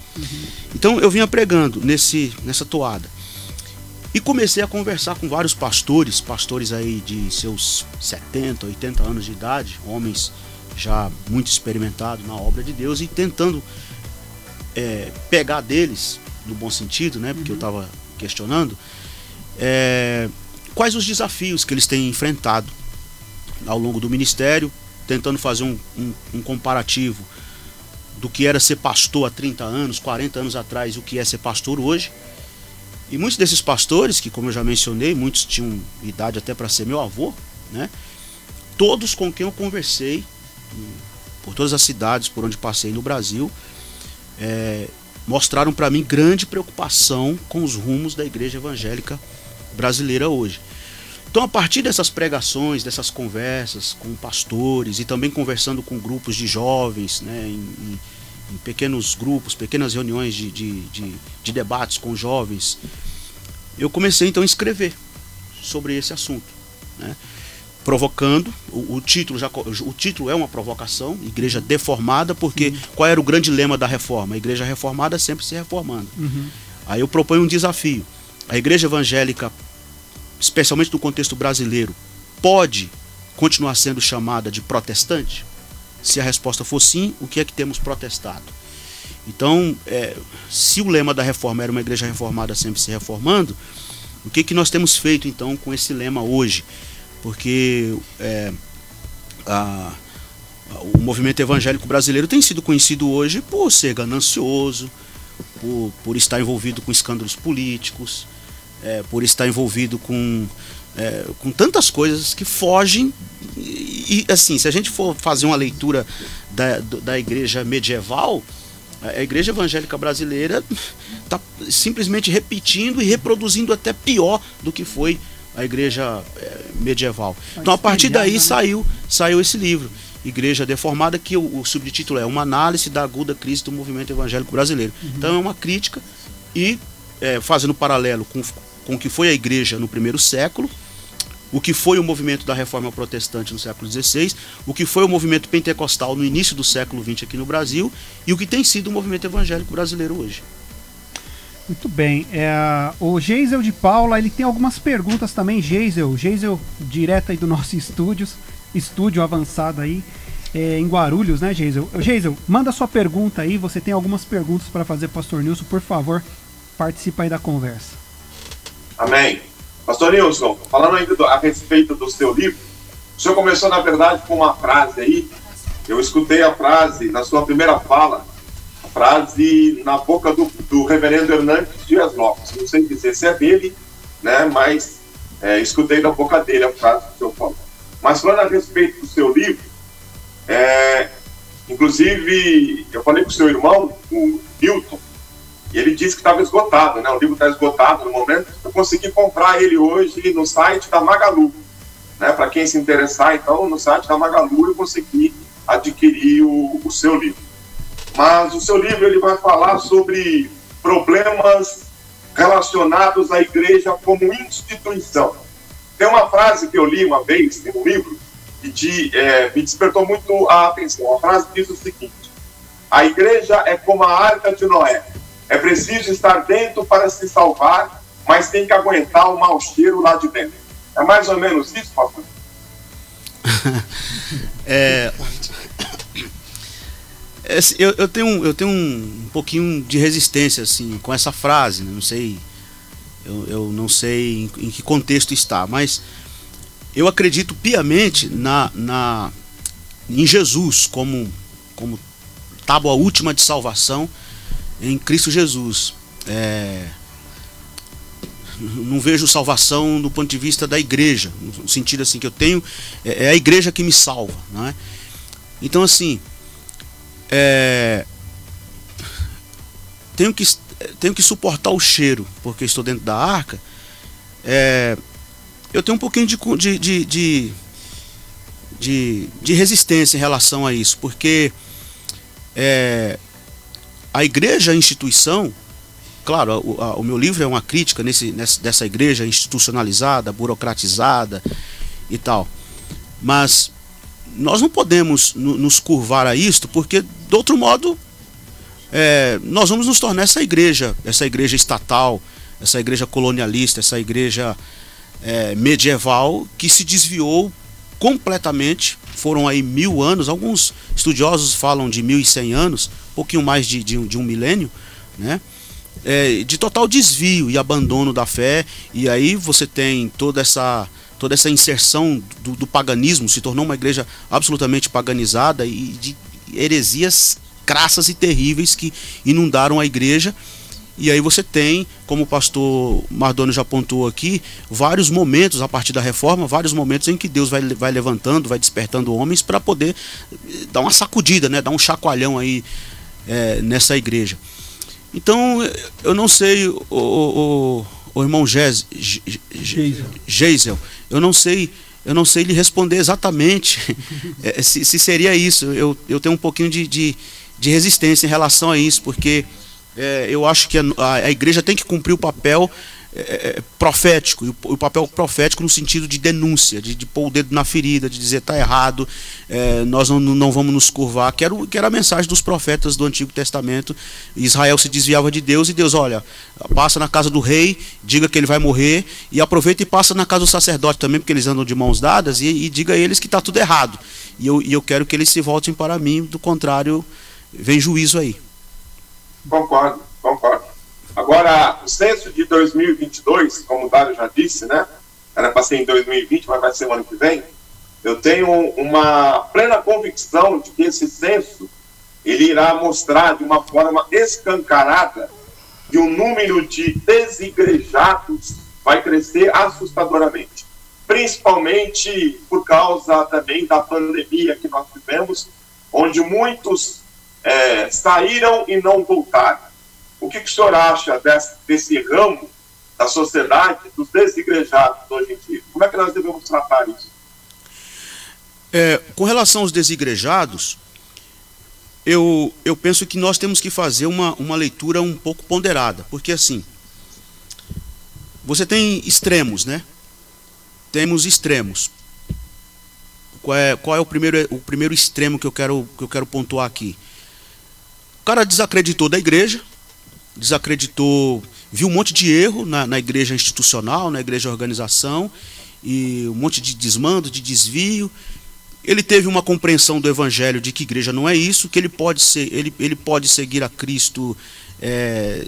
I: Então eu vinha pregando nessa toada e comecei a conversar com vários pastores aí de seus 70, 80 anos de idade, homens já muito experimentados na obra de Deus, e tentando pegar deles, no bom sentido, né, porque eu estava questionando, quais os desafios que eles têm enfrentado ao longo do ministério, tentando fazer um comparativo do que era ser pastor há 30 anos, 40 anos atrás, e o que é ser pastor hoje. E muitos desses pastores, que como eu já mencionei, muitos tinham idade até para ser meu avô, né, todos com quem eu conversei, por todas as cidades por onde passei no Brasil, mostraram para mim grande preocupação com os rumos da igreja evangélica brasileira hoje. Então, a partir dessas pregações, dessas conversas com pastores e também conversando com grupos de jovens, né, em pequenos grupos, pequenas reuniões de debates com jovens, eu comecei então a escrever sobre esse assunto, né, provocando. O título é uma provocação, igreja deformada, porque qual era o grande lema da reforma? A igreja reformada sempre se reformando. Aí eu proponho um desafio: a igreja evangélica, especialmente no contexto brasileiro, pode continuar sendo chamada de protestante? Se a resposta for sim, o que é que temos protestado? Então, se o lema da reforma era uma igreja reformada sempre se reformando, o que nós temos feito então com esse lema hoje? Porque o movimento evangélico brasileiro tem sido conhecido hoje por ser ganancioso, por estar envolvido com escândalos políticos, por estar envolvido com tantas coisas que fogem. E assim, se a gente for fazer uma leitura da igreja medieval, a igreja evangélica brasileira está simplesmente repetindo e reproduzindo até pior do que foi a igreja medieval. Então, a partir daí saiu esse livro, Igreja Deformada, que o subtítulo é Uma Análise da Aguda Crise do Movimento Evangélico Brasileiro. Então é uma crítica e fazendo paralelo com o que foi a igreja no primeiro século, o que foi o movimento da Reforma Protestante no século XVI, o que foi o movimento pentecostal no início do século XX aqui no Brasil e o que tem sido o movimento evangélico brasileiro hoje.
E: Muito bem. O Geisel de Paula, ele tem algumas perguntas também. Geisel, direto aí do nosso estúdio avançado aí, em Guarulhos, né, Geisel? Geisel, manda sua pergunta aí, você tem algumas perguntas para fazer, Pastor Nilson, por favor, participa aí da conversa.
J: Amém. Pastor Nilson, falando ainda a respeito do seu livro, o senhor começou, na verdade, com uma frase aí. Eu escutei a frase na sua primeira fala, a frase na boca do reverendo Hernandes Dias Lopes. Não sei dizer se é dele, né, mas escutei da boca dele a frase que o senhor falou. Mas falando a respeito do seu livro, inclusive, eu falei com o seu irmão, o Milton, e ele disse que estava esgotado, né? O livro está esgotado no momento. Eu consegui comprar ele hoje no site da Magalu, né? Para quem se interessar, então, no site da Magalu eu consegui adquirir o seu livro. Mas o seu livro ele vai falar sobre problemas relacionados à igreja como instituição. Tem uma frase que eu li uma vez em um livro e me despertou muito a atenção. A frase diz o seguinte: A igreja é como a arca de Noé. É preciso estar dentro para se salvar, mas tem que aguentar o mau cheiro lá de dentro. É mais ou menos isso, pastor?
I: Eu tenho um pouquinho de resistência assim, com essa frase, né? Não sei, eu não sei em que contexto está, mas eu acredito piamente em Jesus como tábua última de salvação em Cristo Jesus. Não vejo salvação do ponto de vista da igreja, no sentido assim que eu tenho, é a igreja que me salva, não é? Então assim, tenho que suportar o cheiro, porque estou dentro da arca. Eu tenho um pouquinho de resistência em relação a isso, porque a igreja, a instituição, claro, o meu livro é uma crítica dessa igreja institucionalizada, burocratizada e tal, mas nós não podemos nos curvar a isto, porque de outro modo nós vamos nos tornar essa igreja estatal, essa igreja colonialista, essa igreja medieval que se desviou completamente. Foram aí 1000 anos, alguns estudiosos falam de 1100 anos, um pouquinho mais de um milênio, né? De total desvio e abandono da fé. E aí você tem toda essa inserção do paganismo, se tornou uma igreja absolutamente paganizada e de heresias crassas e terríveis que inundaram a igreja. E aí você tem, como o pastor Mardônio já apontou aqui, vários momentos a partir da reforma, vários momentos em que Deus vai levantando, vai despertando homens para poder dar uma sacudida, né, dar um chacoalhão aí nessa igreja. Então eu não sei, o irmão Geisel, eu não sei lhe responder exatamente se seria isso. Eu tenho um pouquinho de resistência em relação a isso, porque eu acho que a igreja tem que cumprir o papel profético, e o papel profético no sentido de denúncia, de pôr o dedo na ferida, de dizer está errado, nós não vamos nos curvar, que era a mensagem dos profetas do Antigo Testamento. Israel se desviava de Deus, e Deus, olha, passa na casa do rei, diga que ele vai morrer, e aproveita e passa na casa do sacerdote também, porque eles andam de mãos dadas, e diga a eles que está tudo errado, e eu quero que eles se voltem para mim, do contrário vem juízo aí.
J: Concordo. Agora, o censo de 2022, como o Dário já disse, né? Era para ser em 2020, mas vai ser o ano que vem. Eu tenho uma plena convicção de que esse censo ele irá mostrar de uma forma escancarada que o número de desigrejados vai crescer assustadoramente. Principalmente por causa também da pandemia que nós tivemos, onde muitos saíram e não voltaram. O que o senhor acha desse ramo da sociedade, dos desigrejados hoje em dia? Como é que nós devemos tratar isso?
I: Com relação aos desigrejados, eu penso que nós temos que fazer uma leitura um pouco ponderada, porque assim, você tem extremos, né? Temos extremos. Qual é o primeiro extremo que eu quero pontuar aqui? O cara desacreditou da igreja, viu um monte de erro na igreja institucional, na igreja organização, e um monte de desmando, de desvio. Ele teve uma compreensão do evangelho de que igreja não é isso, que ele pode seguir a Cristo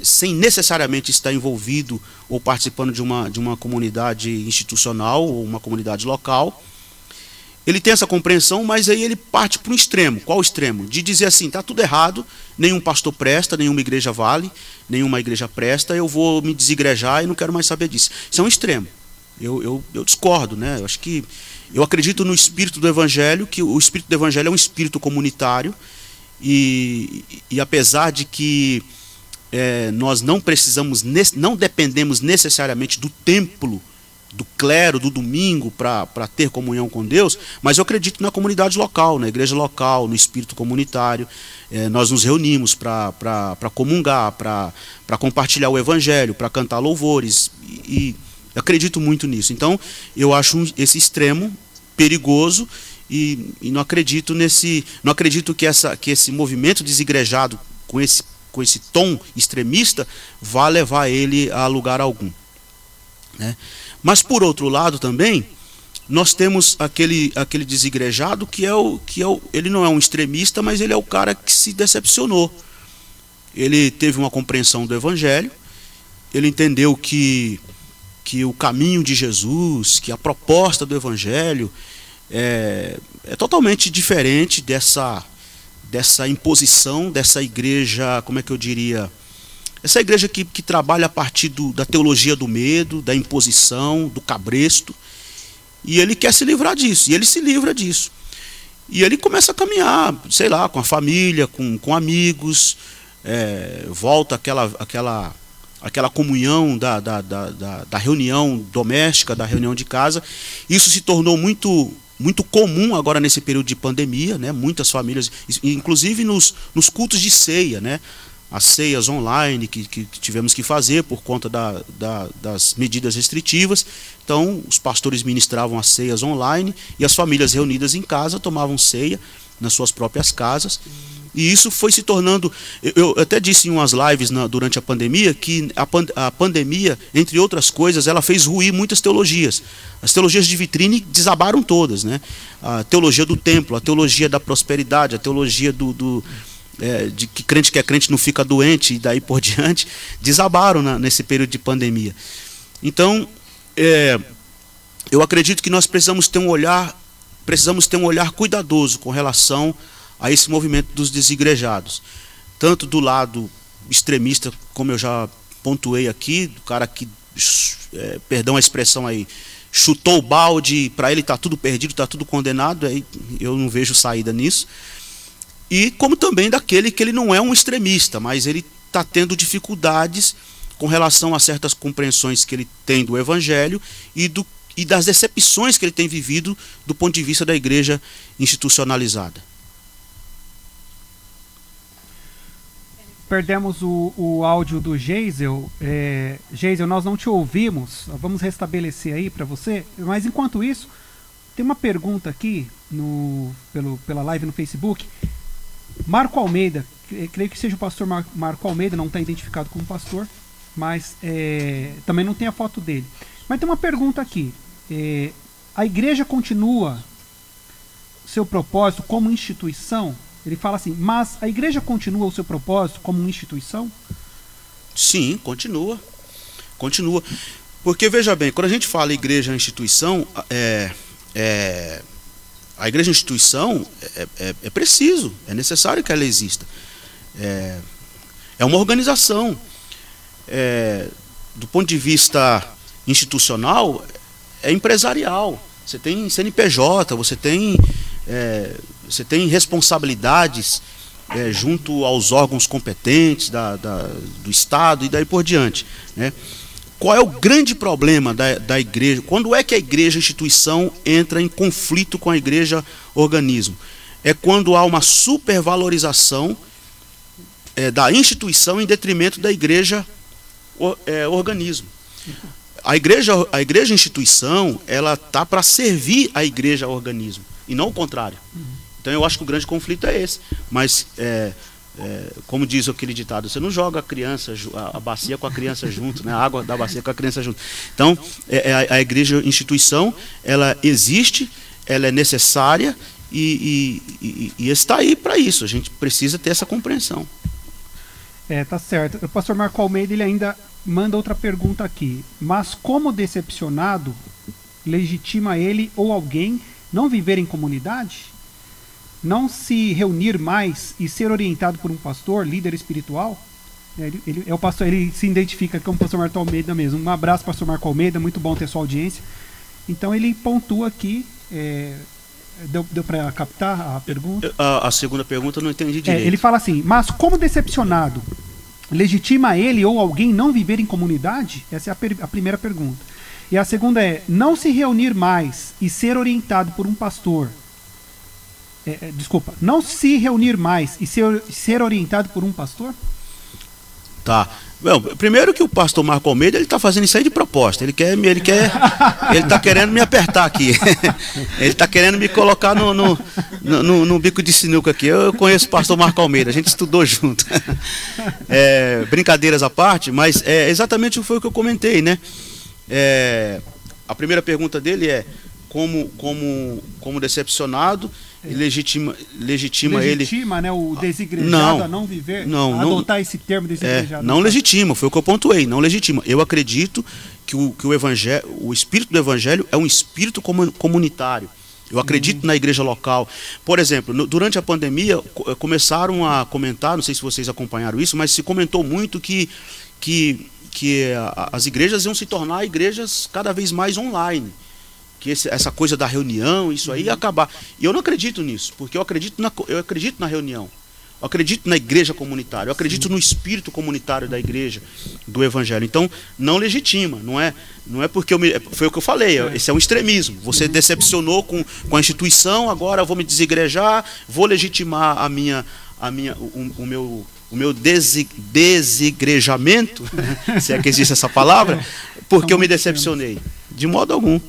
I: sem necessariamente estar envolvido ou participando de uma comunidade institucional ou uma comunidade local. Ele tem essa compreensão, mas aí ele parte para um extremo. Qual o extremo? De dizer assim, está tudo errado, nenhum pastor presta, nenhuma igreja vale, nenhuma igreja presta, eu vou me desigrejar e não quero mais saber disso. Isso é um extremo. Eu discordo, né? Eu acredito no espírito do evangelho, que o espírito do evangelho é um espírito comunitário, e apesar de que nós não dependemos necessariamente do templo, do clero, do domingo para ter comunhão com Deus, mas eu acredito na comunidade local, na igreja local, no espírito comunitário. Nós nos reunimos para comungar, para compartilhar o evangelho, para cantar louvores, e acredito muito nisso. Então eu acho esse extremo perigoso, e não acredito que esse movimento desigrejado com esse tom extremista vá levar ele a lugar algum, né? Mas por outro lado também nós temos aquele desigrejado ele não é um extremista, mas ele é o cara que se decepcionou. Ele teve uma compreensão do Evangelho, ele entendeu que o caminho de Jesus, que a proposta do Evangelho é totalmente diferente dessa imposição, dessa igreja, como é que eu diria, essa igreja que trabalha a partir da teologia do medo, da imposição, do cabresto. E ele quer se livrar disso, e ele se livra disso. E ele começa a caminhar, sei lá, com a família, com amigos, volta aquela comunhão da reunião doméstica, da reunião de casa. Isso se tornou muito, muito comum agora nesse período de pandemia, né? Muitas famílias, inclusive nos cultos de ceia, né? As ceias online que tivemos que fazer por conta das medidas restritivas. Então, os pastores ministravam as ceias online e as famílias reunidas em casa tomavam ceia nas suas próprias casas. E isso foi se tornando... Eu até disse em umas lives durante a pandemia que a pandemia, entre outras coisas, ela fez ruir muitas teologias. As teologias de vitrine desabaram todas, né? A teologia do templo, a teologia da prosperidade, a teologia de que crente não fica doente e daí por diante, desabaram nesse período de pandemia. Então, eu acredito que nós precisamos ter um olhar cuidadoso com relação a esse movimento dos desigrejados, tanto do lado extremista, como eu já pontuei aqui, do cara que, perdão a expressão aí, chutou o balde, para ele está tudo perdido, está tudo condenado, aí eu não vejo saída nisso. E como também daquele que ele não é um extremista, mas ele está tendo dificuldades com relação a certas compreensões que ele tem do Evangelho e das decepções que ele tem vivido do ponto de vista da igreja institucionalizada.
E: Perdemos o áudio do Geisel. Geisel, nós não te ouvimos. Vamos restabelecer aí para você. Mas enquanto isso, tem uma pergunta aqui pela live no Facebook. Marco Almeida, creio que seja o pastor Marco Almeida, não está identificado como pastor, mas também não tem a foto dele. Mas tem uma pergunta aqui. A igreja continua seu propósito como instituição? Ele fala assim, mas a igreja continua o seu propósito como instituição?
I: Sim, continua. Continua. Porque, veja bem, quando a gente fala igreja instituição, a igreja instituição é preciso, é necessário que ela exista. É uma organização. Do ponto de vista institucional, é empresarial. Você tem CNPJ, você tem responsabilidades junto aos órgãos competentes do Estado e daí por diante, né? Qual é o grande problema da igreja? Quando é que a igreja instituição entra em conflito com a igreja organismo? É quando há uma supervalorização da instituição em detrimento da igreja organismo. A igreja instituição, ela está para servir a igreja organismo, e não o contrário. Então eu acho que o grande conflito é esse. Mas, como diz aquele ditado, você não joga a bacia com a criança junto, né? A água da bacia com a criança junto. Então, a igreja instituição, ela existe, ela é necessária e está aí para isso. A gente precisa ter essa compreensão.
E: Tá certo. O pastor Marco Almeida, ele ainda manda outra pergunta aqui. Mas como decepcionado legitima ele ou alguém não viver em comunidade? Não se reunir mais e ser orientado por um pastor, líder espiritual? Ele é o pastor, ele se identifica como pastor Marco Almeida mesmo. Um abraço, pastor Marco Almeida, muito bom ter sua audiência. Então ele pontua aqui, deu para captar a pergunta?
I: A segunda pergunta eu não entendi direito.
E: Ele fala assim, mas como decepcionado legitima ele ou alguém não viver em comunidade? Essa é a primeira pergunta. E a segunda é, não se reunir mais e ser orientado por um pastor. Não se reunir mais e ser orientado por um pastor?
I: Tá. Bom, primeiro que o pastor Marco Almeida, ele está fazendo isso aí de proposta. Ele está querendo me apertar aqui. Ele está querendo me colocar no bico de sinuca aqui. Eu conheço o pastor Marco Almeida, a gente estudou junto. Brincadeiras à parte, mas exatamente foi o que eu comentei, né? A primeira pergunta dele é como decepcionado, legitima ele,
E: né, o desigrejado a não viver, adotar esse termo desigrejado.
I: Não legitima, foi o que eu pontuei, não legitima. Eu acredito que o evangelho, o espírito do evangelho é um espírito comunitário. Eu acredito na igreja local. Por exemplo, durante a pandemia começaram a comentar, não sei se vocês acompanharam isso, mas se comentou muito que as igrejas iam se tornar igrejas cada vez mais online. Que essa coisa da reunião, isso aí ia acabar. E eu não acredito nisso, porque eu acredito na reunião. Eu acredito na igreja comunitária, eu acredito no espírito comunitário da igreja, do evangelho. Então, não legitima, não é porque foi o que eu falei, esse é um extremismo. Você decepcionou com a instituição, agora eu vou me desigrejar, vou legitimar o meu desigrejamento, se é que existe essa palavra, porque eu me decepcionei. De modo algum.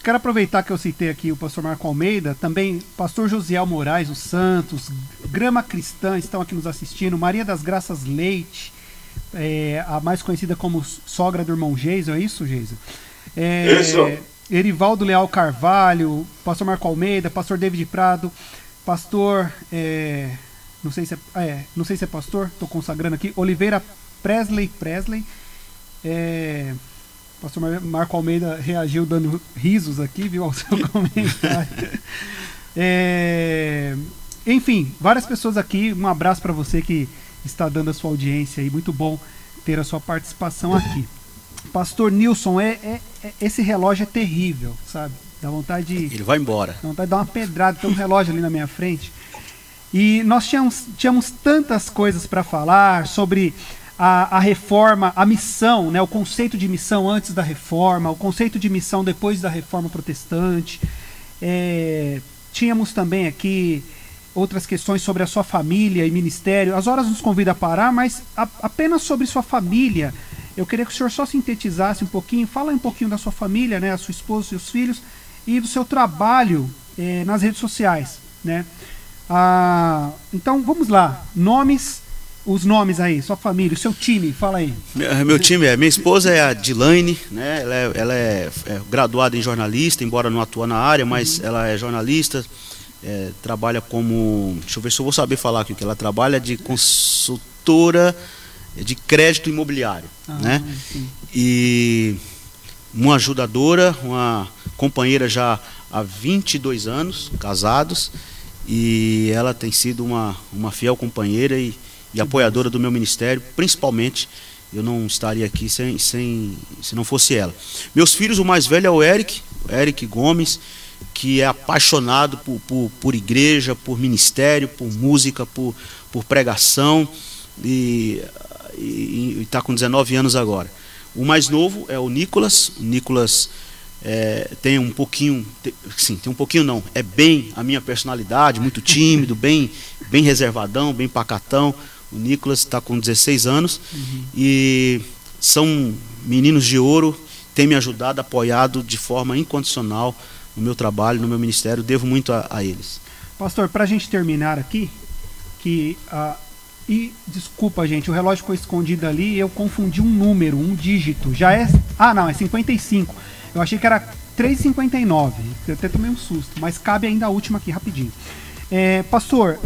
E: Quero aproveitar que eu citei aqui o pastor Marco Almeida, também pastor Josiel Moraes, os Santos, Grama Cristã estão aqui nos assistindo, Maria das Graças Leite, a mais conhecida como sogra do irmão Geison, é isso, Geison?
J: Isso.
E: Erivaldo Leal Carvalho, pastor Marco Almeida, pastor David Prado, pastor, não sei se é pastor, estou consagrando aqui, Oliveira Presley, pastor Marco Almeida reagiu dando risos aqui, viu, ao seu comentário. Enfim, várias pessoas aqui, um abraço para você que está dando a sua audiência aí, muito bom ter a sua participação aqui. Pastor Nilson, esse relógio é terrível, sabe? Dá vontade de...
I: Ele vai embora.
E: Dá vontade de dar uma pedrada, tem um relógio ali na minha frente. E nós tínhamos tantas coisas para falar sobre... A reforma, a missão, né, o conceito de missão antes da reforma, o conceito de missão depois da reforma protestante. Tínhamos também aqui outras questões sobre a sua família e ministério. As horas nos convidam a parar, mas apenas sobre sua família. Eu queria que o senhor só sintetizasse um pouquinho, fala um pouquinho da sua família, né, a sua esposa, seus filhos, e do seu trabalho nas redes sociais, né? Então, vamos lá. Os nomes aí, sua família, o seu time, fala aí.
I: Meu time minha esposa é a Dilaine, né? Ela é graduada em jornalista, embora não atua na área, mas ela é jornalista, trabalha como, deixa eu ver se eu vou saber falar aqui, que ela trabalha de consultora de crédito imobiliário, né? Sim. E uma ajudadora, uma companheira já há 22 anos, casados, e ela tem sido uma fiel companheira e apoiadora do meu ministério, principalmente. Eu não estaria aqui se não fosse ela. Meus filhos, o mais velho é o Eric Gomes, que é apaixonado por igreja, por ministério, por música, por pregação, e está com 19 anos agora. O mais novo é o Nicolas. O Nicolas tem um pouquinho, sim, tem um pouquinho não, é bem a minha personalidade, muito tímido, bem reservadão, bem pacatão. O Nicolas está com 16 anos e são meninos de ouro, têm me ajudado, apoiado de forma incondicional no meu trabalho, no meu ministério, devo muito a eles.
E: Pastor, para a gente terminar aqui, e desculpa, gente, o relógio ficou escondido ali e eu confundi um número, um dígito, já é... não, é 55, eu achei que era 3,59, eu até tomei um susto, mas cabe ainda a última aqui, rapidinho. Pastor,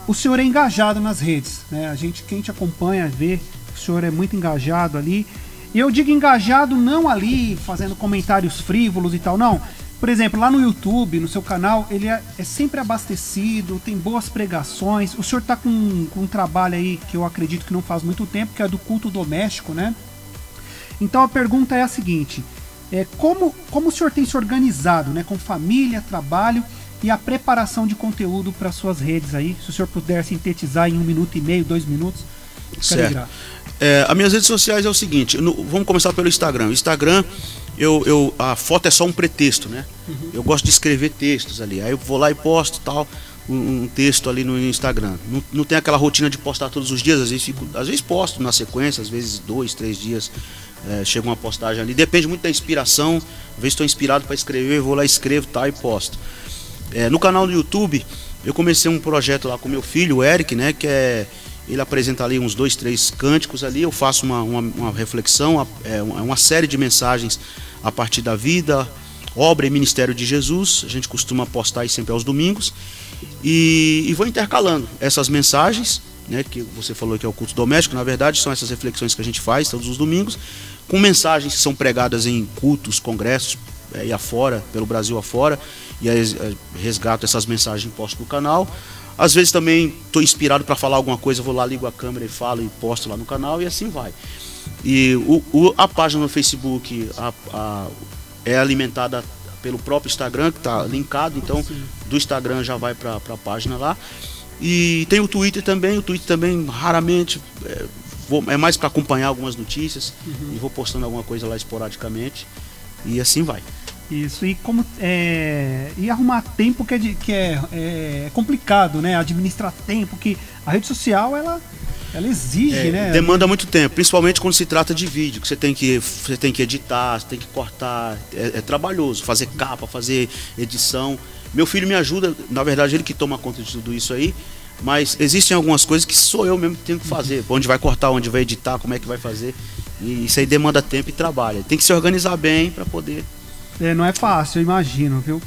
E: o senhor é engajado nas redes, né? Quem te acompanha vê que o senhor é muito engajado ali. E eu digo engajado não ali fazendo comentários frívolos e tal, não. Por exemplo, lá no YouTube, no seu canal, ele é sempre abastecido, tem boas pregações. O senhor está com um trabalho aí que eu acredito que não faz muito tempo, que é do culto doméstico, né? Então a pergunta é a seguinte: como o senhor tem se organizado, né, com família, trabalho e a preparação de conteúdo para suas redes aí? Se o senhor puder sintetizar em 1 minuto e meio, 2 minutos.
I: Certo. As minhas redes sociais é o seguinte, vamos começar pelo Instagram. O Instagram, a foto é só um pretexto, né? Eu gosto de escrever textos ali, aí eu vou lá e posto tal. um texto ali no Instagram. Não tem aquela rotina de postar todos os dias, às vezes posto na sequência, às vezes 2, 3 dias chega uma postagem ali, depende muito da inspiração. Às vezes estou inspirado para escrever, vou lá, escrevo, tá, e posto. No canal do YouTube eu comecei um projeto lá com meu filho, o Eric, né, que ele apresenta ali uns 2, 3 cânticos ali, eu faço uma reflexão, uma série de mensagens a partir da vida, obra e ministério de Jesus. A gente costuma postar aí sempre aos domingos e vou intercalando essas mensagens, né, que você falou que é o culto doméstico. Na verdade são essas reflexões que a gente faz todos os domingos, com mensagens que são pregadas em cultos, congressos e afora, pelo Brasil afora, e aí resgato essas mensagens e posto no canal. Às vezes também estou inspirado para falar alguma coisa, vou lá, ligo a câmera e falo e posto lá no canal, e assim vai. E a página no Facebook é alimentada pelo próprio Instagram, que está linkado, então do Instagram já vai para a página lá. E tem o Twitter também raramente, é mais para acompanhar algumas notícias, e vou postando alguma coisa lá esporadicamente, e assim vai.
E: Isso, e como e arrumar tempo que é complicado, né? Administrar tempo, que a rede social ela exige, né?
I: Demanda muito tempo, principalmente quando se trata de vídeo, que você tem que editar, você tem que cortar, é trabalhoso, fazer capa, fazer edição. Meu filho me ajuda, na verdade ele que toma conta de tudo isso aí, mas existem algumas coisas que sou eu mesmo que tenho que fazer, onde vai cortar, onde vai editar, como é que vai fazer, e isso aí demanda tempo e trabalho. Tem que se organizar bem para poder...
E: não é fácil, eu imagino, viu?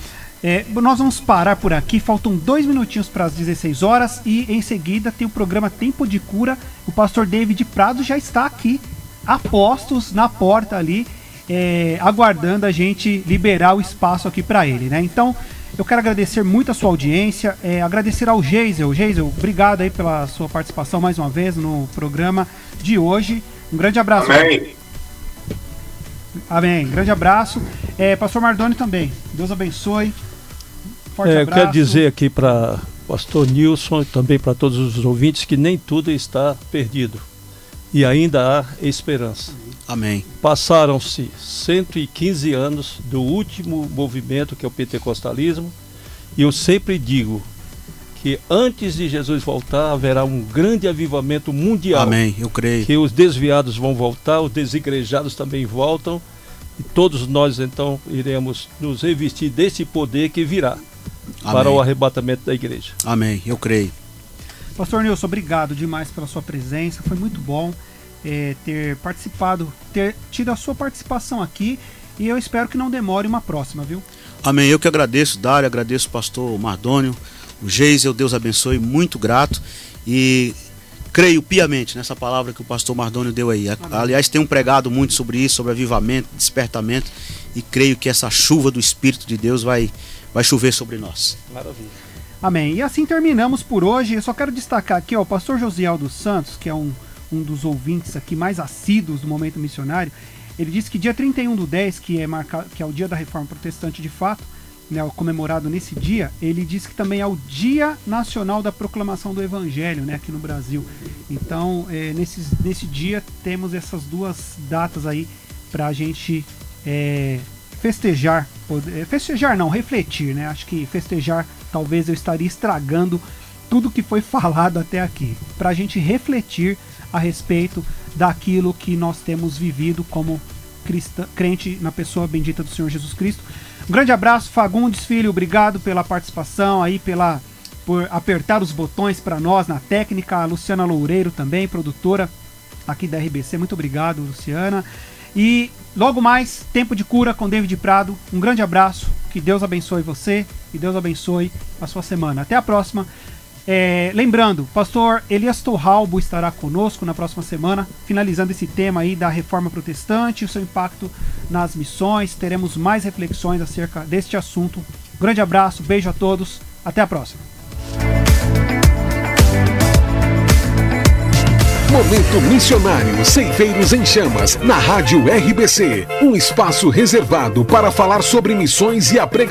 E: Nós vamos parar por aqui, faltam 2 minutinhos para as 16 horas e em seguida tem o programa Tempo de Cura. O pastor David Prado já está aqui, a postos na porta ali, aguardando a gente liberar o espaço aqui para ele, né? Então, eu quero agradecer muito a sua audiência, agradecer ao Geisel. Geisel, obrigado aí pela sua participação mais uma vez no programa de hoje. Um grande abraço.
J: Amém.
E: Amém. Grande abraço. Pastor Mardoni também. Deus abençoe. Forte abraço.
G: Eu quero dizer aqui para o pastor Nilson e também para todos os ouvintes que nem tudo está perdido. E ainda há esperança.
I: Amém.
G: Passaram-se 115 anos do último movimento, que é o pentecostalismo, e eu sempre digo que antes de Jesus voltar haverá um grande avivamento mundial.
I: Amém, eu creio.
G: Que os desviados vão voltar, os desigrejados também voltam, e todos nós então iremos nos revestir desse poder que virá. Amém. Para o arrebatamento da igreja.
I: Amém, eu creio.
E: Pastor Nilson, obrigado demais pela sua presença, foi muito bom ter participado, ter tido a sua participação aqui, e eu espero que não demore uma próxima, viu?
I: Amém, eu que agradeço, Dário, agradeço o pastor Mardônio, o Geisel, Deus abençoe, muito grato, e creio piamente nessa palavra que o pastor Mardônio deu aí. Amém. Aliás, tenho pregado muito sobre isso, sobre avivamento, despertamento, e creio que essa chuva do Espírito de Deus vai chover sobre nós.
G: Maravilha.
E: Amém. E assim terminamos por hoje. Eu só quero destacar aqui, o pastor Josiel dos Santos, que é um dos ouvintes aqui mais assíduos do Momento Missionário. Ele disse que dia 31/10, que é o dia da Reforma Protestante de fato, né, comemorado nesse dia, ele disse que também é o Dia Nacional da Proclamação do Evangelho, né, aqui no Brasil. Então, nesse dia temos essas duas datas aí para a gente festejar. Festejar não, refletir, né? Acho que festejar talvez eu estaria estragando tudo que foi falado até aqui. Para a gente refletir a respeito daquilo que nós temos vivido como crente na pessoa bendita do Senhor Jesus Cristo. Um grande abraço, Fagundes Filho, obrigado pela participação aí, por apertar os botões para nós na técnica. A Luciana Loureiro também, produtora aqui da RBC, muito obrigado, Luciana. E logo mais, Tempo de Cura com David Prado. Um grande abraço, que Deus abençoe você e Deus abençoe a sua semana. Até a próxima. Lembrando, pastor Elias Torralbo estará conosco na próxima semana, finalizando esse tema aí da Reforma Protestante e o seu impacto nas missões. Teremos mais reflexões acerca deste assunto. Grande abraço, beijo a todos, até a próxima.
A: Momento Missionário Ceifeiros em Chamas, na Rádio RBC. Um espaço reservado para falar sobre missões e a pregação.